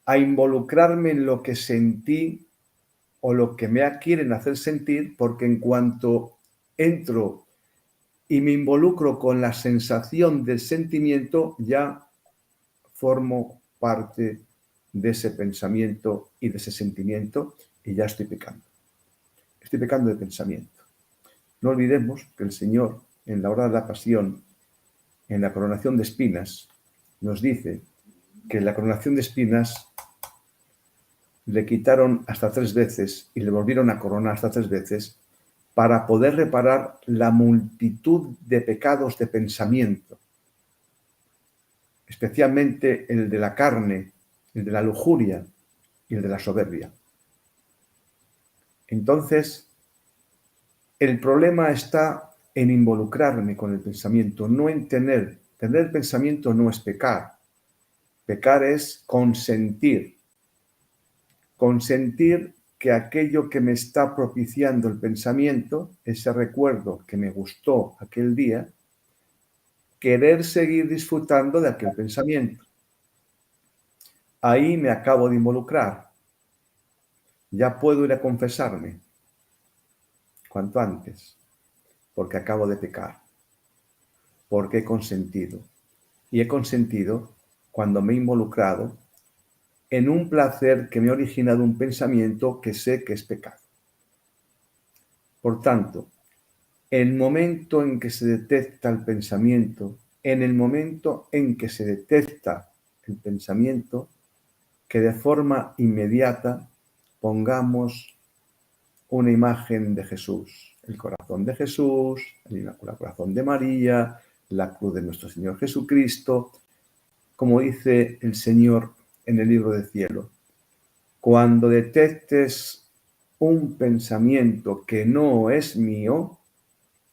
a involucrarme en lo que sentí o lo que me quieren hacer sentir, porque en cuanto entro y me involucro con la sensación del sentimiento, ya formo parte de ese pensamiento y de ese sentimiento y ya estoy pecando. Estoy pecando de pensamiento. No olvidemos que el Señor, en la hora de la pasión, en la coronación de espinas, nos dice que la coronación de espinas le quitaron hasta 3 veces y le volvieron a coronar hasta 3 veces para poder reparar la multitud de pecados de pensamiento, especialmente el de la carne, el de la lujuria y el de la soberbia. Entonces, el problema está en involucrarme con el pensamiento, no en tener. Tener pensamiento no es pecar. Pecar es consentir. Consentir que aquello que me está propiciando el pensamiento, ese recuerdo que me gustó aquel día, querer seguir disfrutando de aquel pensamiento. Ahí me acabo de involucrar. Ya puedo ir a confesarme cuanto antes, porque acabo de pecar, porque he consentido. Y he consentido cuando me he involucrado en un placer que me ha originado un pensamiento que sé que es pecado. Por tanto, el momento en que se detecta el pensamiento, en el momento en que se detecta el pensamiento, que de forma inmediata pongamos una imagen de Jesús, el corazón de Jesús, el Inmaculado Corazón de María, la cruz de nuestro Señor Jesucristo, como dice el Señor en el libro del cielo. Cuando detectes un pensamiento que no es mío,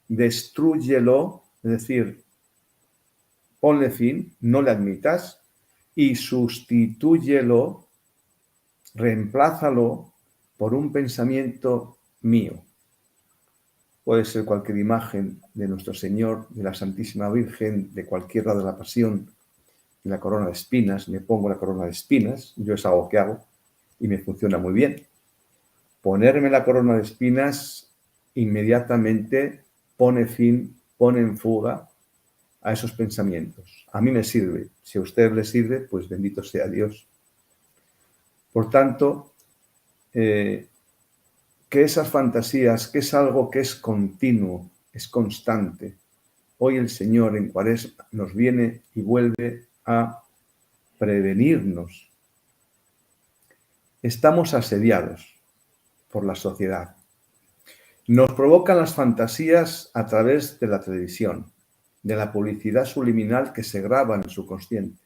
destrúyelo, es decir, ponle fin, no le admitas, y sustitúyelo, reemplázalo por un pensamiento mío. Puede ser cualquier imagen de nuestro Señor, de la Santísima Virgen, de cualquier lado de la Pasión, de la corona de espinas. Me pongo la corona de espinas, yo es algo que hago y me funciona muy bien. Ponerme la corona de espinas inmediatamente pone fin, pone en fuga a esos pensamientos. A mí me sirve. Si a usted le sirve, pues bendito sea Dios. Por tanto, que esas fantasías, que es algo que es continuo, es constante. Hoy el Señor en Cuaresma nos viene y vuelve a prevenirnos. Estamos asediados por la sociedad. Nos provocan las fantasías a través de la televisión, de la publicidad subliminal que se graba en el subconsciente.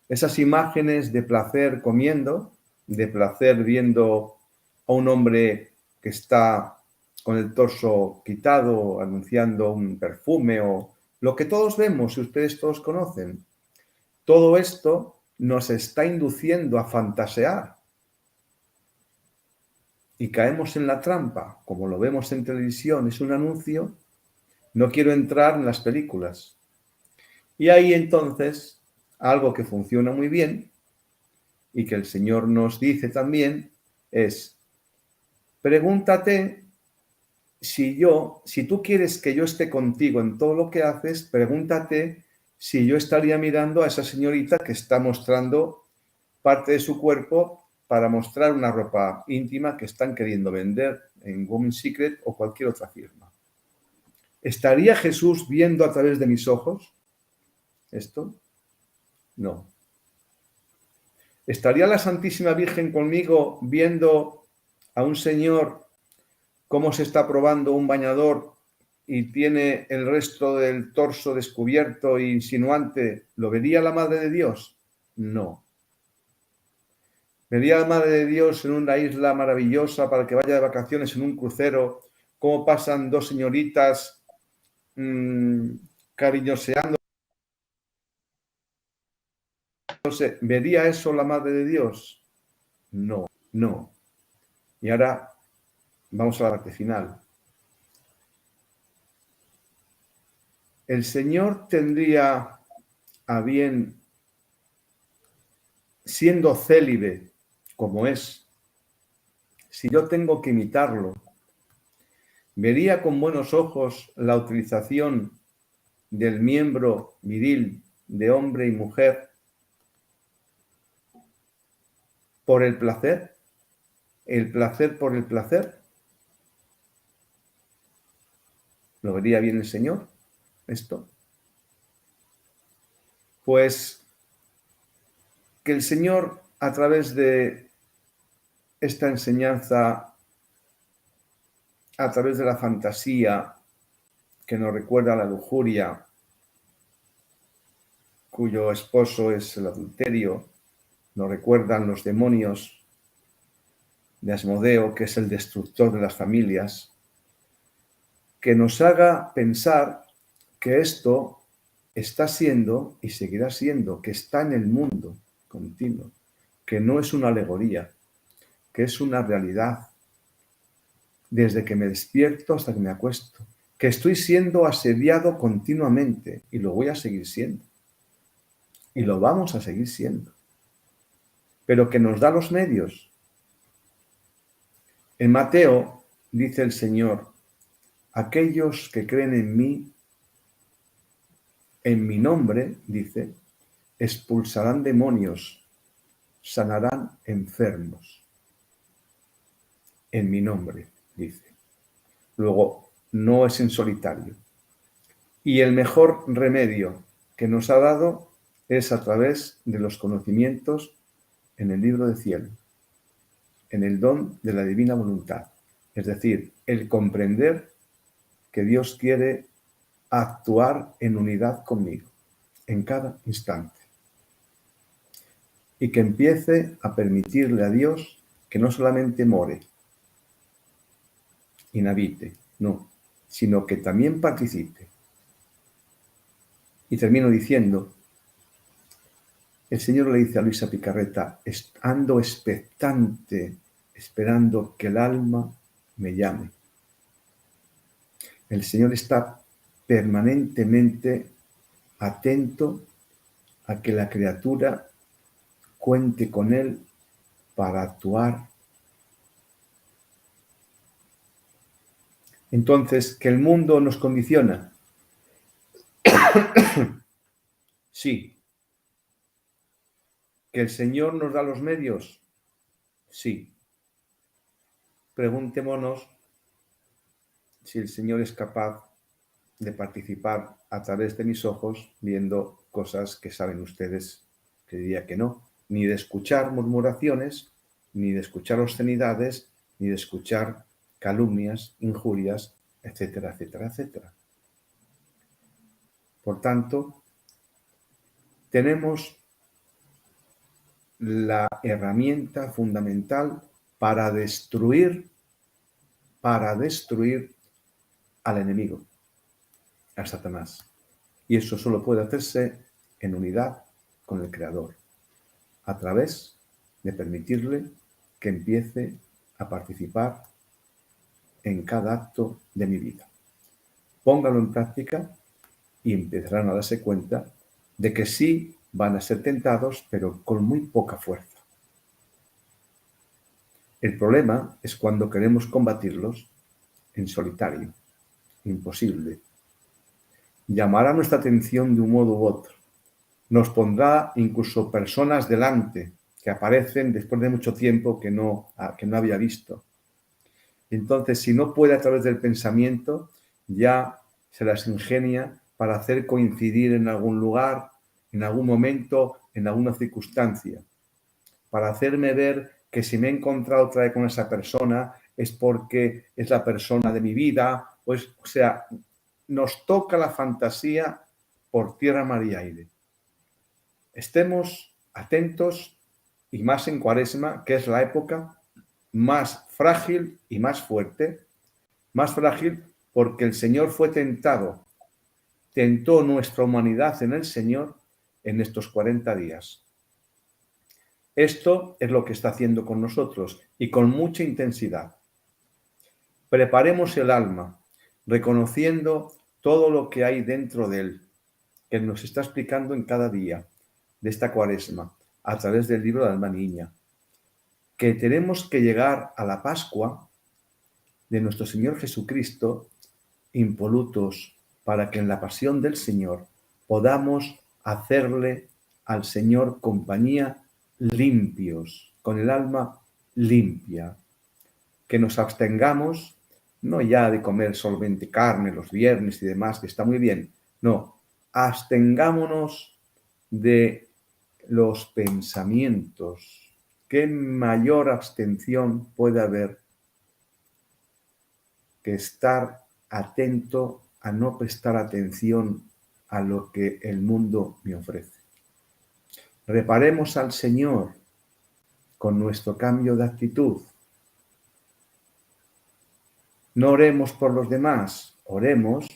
Esas imágenes de placer comiendo, de placer viendo a un hombre que está con el torso quitado, anunciando un perfume o lo que todos vemos y ustedes todos conocen. Todo esto nos está induciendo a fantasear. Y caemos en la trampa, como lo vemos en televisión, es un anuncio, no quiero entrar en las películas. Y ahí entonces, algo que funciona muy bien y que el Señor nos dice también es, pregúntate si tú quieres que yo esté contigo en todo lo que haces, pregúntate si yo estaría mirando a esa señorita que está mostrando parte de su cuerpo para mostrar una ropa íntima que están queriendo vender en Women's Secret o cualquier otra firma. ¿Estaría Jesús viendo a través de mis ojos esto? No. ¿Estaría la Santísima Virgen conmigo viendo a un señor cómo se está probando un bañador y tiene el resto del torso descubierto e insinuante? ¿Lo vería la Madre de Dios? No. ¿Vería la Madre de Dios en una isla maravillosa para que vaya de vacaciones en un crucero, cómo pasan dos señoritas cariñoseando? ¿Vería eso la Madre de Dios? No, no. Y ahora vamos a la parte final. El Señor tendría a bien, siendo célibe como es, si yo tengo que imitarlo, vería con buenos ojos la utilización del miembro viril de hombre y mujer por el placer por el placer. ¿Lo vería bien el Señor esto? Pues que el Señor, a través de esta enseñanza, a través de la fantasía que nos recuerda a la lujuria, cuyo esposo es el adulterio, nos recuerdan los demonios de Asmodeo, que es el destructor de las familias, que nos haga pensar que esto está siendo y seguirá siendo, que está en el mundo continuo, que no es una alegoría, que es una realidad, desde que me despierto hasta que me acuesto, que estoy siendo asediado continuamente y lo voy a seguir siendo. Y lo vamos a seguir siendo. Pero que nos da los medios. En Mateo dice el Señor, aquellos que creen en mi nombre, dice, expulsarán demonios, sanarán enfermos. En mi nombre, dice. Luego, no es en solitario. Y el mejor remedio que nos ha dado es a través de los conocimientos en el libro del cielo, en el don de la divina voluntad. Es decir, el comprender que Dios quiere actuar en unidad conmigo, en cada instante. Y que empiece a permitirle a Dios que no solamente more, inhabite, no, sino que también participe. Y termino diciendo, el Señor le dice a Luisa Picarreta, ando expectante, esperando que el alma me llame. El Señor está permanentemente atento a que la criatura cuente con Él para actuar. Entonces, ¿que el mundo nos condiciona? Sí. ¿Que el Señor nos da los medios? Sí. Preguntémonos si el Señor es capaz de participar a través de mis ojos viendo cosas que saben ustedes que diría que no, ni de escuchar murmuraciones, ni de escuchar obscenidades, ni de escuchar calumnias, injurias, etcétera, etcétera, etcétera. Por tanto, tenemos la herramienta fundamental para destruir al enemigo, a Satanás. Y eso solo puede hacerse en unidad con el Creador, a través de permitirle que empiece a participar en cada acto de mi vida. Póngalo en práctica y empezarán a darse cuenta de que sí van a ser tentados, pero con muy poca fuerza. El problema es cuando queremos combatirlos en solitario. Imposible. Llamará nuestra atención de un modo u otro. Nos pondrá incluso personas delante que aparecen después de mucho tiempo que no había visto. Entonces, si no puede a través del pensamiento, ya se las ingenia para hacer coincidir en algún lugar, en algún momento, en alguna circunstancia, para hacerme ver que si me he encontrado otra vez con esa persona es porque es la persona de mi vida, o sea, nos toca la fantasía por tierra, mar y aire. Estemos atentos, y más en Cuaresma, que es la época más frágil y más fuerte. Más frágil porque el Señor fue tentado, tentó nuestra humanidad en el Señor en estos 40 días. Esto es lo que está haciendo con nosotros y con mucha intensidad. Preparemos el alma, reconociendo todo lo que hay dentro de él, que nos está explicando en cada día de esta Cuaresma, a través del libro de Alma Niña, que tenemos que llegar a la Pascua de nuestro Señor Jesucristo impolutos, para que en la pasión del Señor podamos hacerle al Señor compañía limpios, con el alma limpia, que nos abstengamos no ya de comer solamente carne los viernes y demás, que está muy bien, no, abstengámonos de los pensamientos. ¿Qué mayor abstención puede haber que estar atento a no prestar atención a lo que el mundo me ofrece? Reparemos al Señor con nuestro cambio de actitud. No oremos por los demás, oremos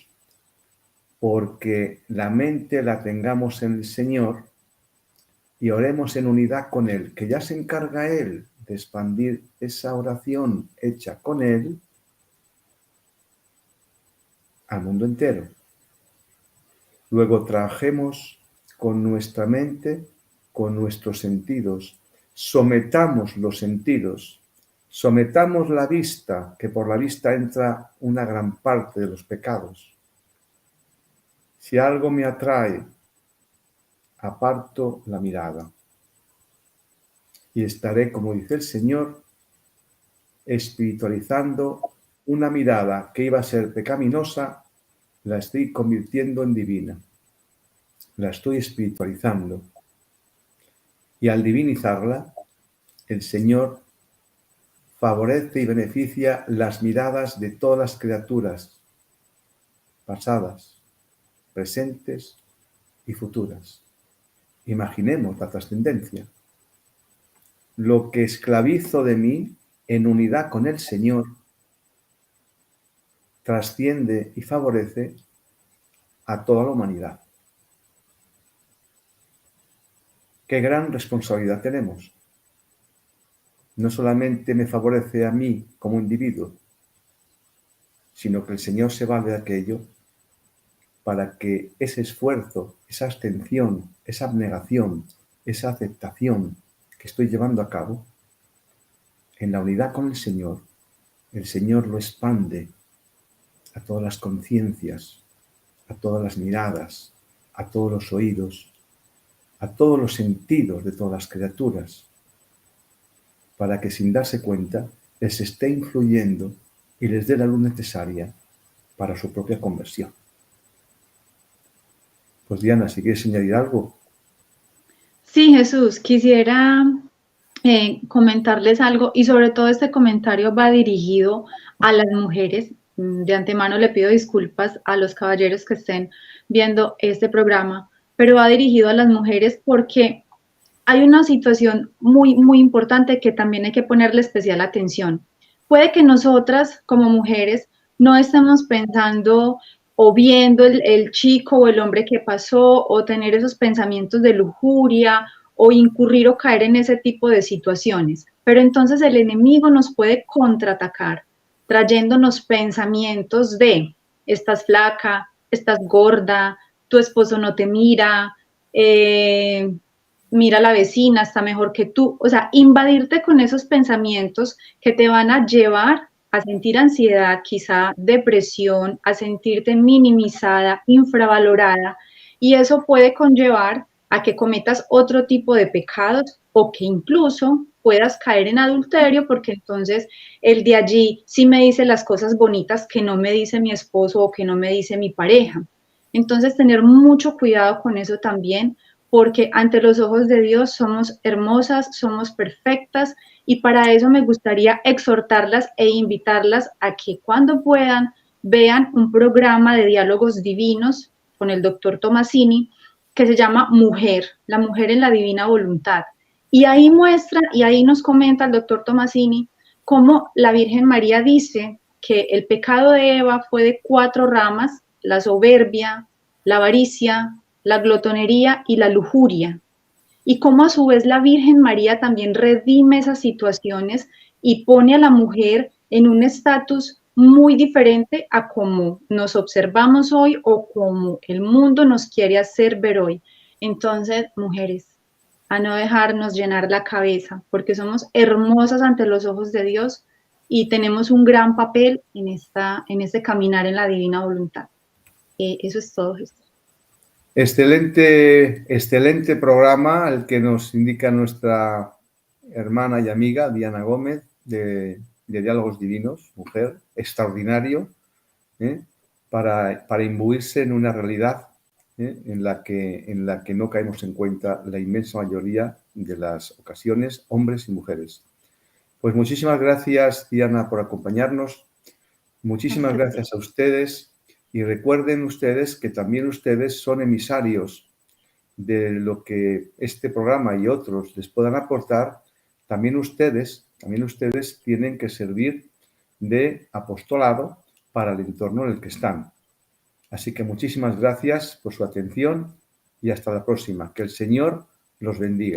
porque la mente la tengamos en el Señor y oremos en unidad con Él, que ya se encarga Él de expandir esa oración hecha con Él al mundo entero. Luego trabajemos con nuestra mente, con nuestros sentidos, sometamos los sentidos, sometamos la vista, que por la vista entra una gran parte de los pecados. Si algo me atrae, aparto la mirada. y estaré, como dice el Señor, espiritualizando una mirada que iba a ser pecaminosa, la estoy convirtiendo en divina. La estoy espiritualizando. Y al divinizarla, el Señor favorece y beneficia las miradas de todas las criaturas, pasadas, presentes y futuras. Imaginemos la trascendencia. Lo que esclavizo de mí en unidad con el Señor trasciende y favorece a toda la humanidad. Qué gran responsabilidad tenemos. No solamente me favorece a mí como individuo, sino que el Señor se vale de aquello para que ese esfuerzo, esa abstención, esa abnegación, esa aceptación que estoy llevando a cabo, en la unidad con el Señor lo expande a todas las conciencias, a todas las miradas, a todos los oídos, a todos los sentidos de todas las criaturas, para que sin darse cuenta les esté influyendo y les dé la luz necesaria para su propia conversión. Pues Diana, si quieres añadir algo. Sí, Jesús, quisiera comentarles algo y sobre todo este comentario va dirigido a las mujeres. De antemano le pido disculpas a los caballeros que estén viendo este programa, pero va dirigido a las mujeres porque hay una situación muy importante que también hay que ponerle especial atención. Puede que nosotras como mujeres no estemos pensando o viendo el chico o el hombre que pasó o tener esos pensamientos de lujuria o incurrir o caer en ese tipo de situaciones. Pero entonces el enemigo nos puede contraatacar trayéndonos pensamientos de estás flaca, estás gorda, tu esposo no te mira, mira a la vecina, está mejor que tú. O sea, invadirte con esos pensamientos que te van a llevar a sentir ansiedad, quizá depresión, a sentirte minimizada, infravalorada, y eso puede conllevar a que cometas otro tipo de pecados o que incluso puedas caer en adulterio, porque entonces el de allí sí me dice las cosas bonitas que no me dice mi esposo o que no me dice mi pareja. Entonces tener mucho cuidado con eso también, porque ante los ojos de Dios somos hermosas, somos perfectas, y para eso me gustaría exhortarlas e invitarlas a que cuando puedan vean un programa de diálogos divinos con el doctor Tomasini que se llama Mujer, la mujer en la divina voluntad. Y ahí muestra, y ahí nos comenta el doctor Tomasini, cómo la Virgen María dice que el pecado de Eva fue de 4 ramas, la soberbia, la avaricia, la glotonería y la lujuria. Y cómo a su vez la Virgen María también redime esas situaciones y pone a la mujer en un estatus muy diferente a como nos observamos hoy o como el mundo nos quiere hacer ver hoy. Entonces, mujeres, a no dejarnos llenar la cabeza, porque somos hermosas ante los ojos de Dios y tenemos un gran papel en este caminar en la divina voluntad. Eso es todo, Jesús. Excelente programa el que nos indica nuestra hermana y amiga Diana Gómez de Diálogos Divinos, mujer, extraordinario, para imbuirse en una realidad en la que no caemos en cuenta la inmensa mayoría de las ocasiones, hombres y mujeres. Pues muchísimas gracias, Diana, por acompañarnos. Muchísimas gracias a ustedes. Y recuerden ustedes que también ustedes son emisarios de lo que este programa y otros les puedan aportar. También ustedes tienen que servir de apostolado para el entorno en el que están. Así que muchísimas gracias por su atención y hasta la próxima. Que el Señor los bendiga.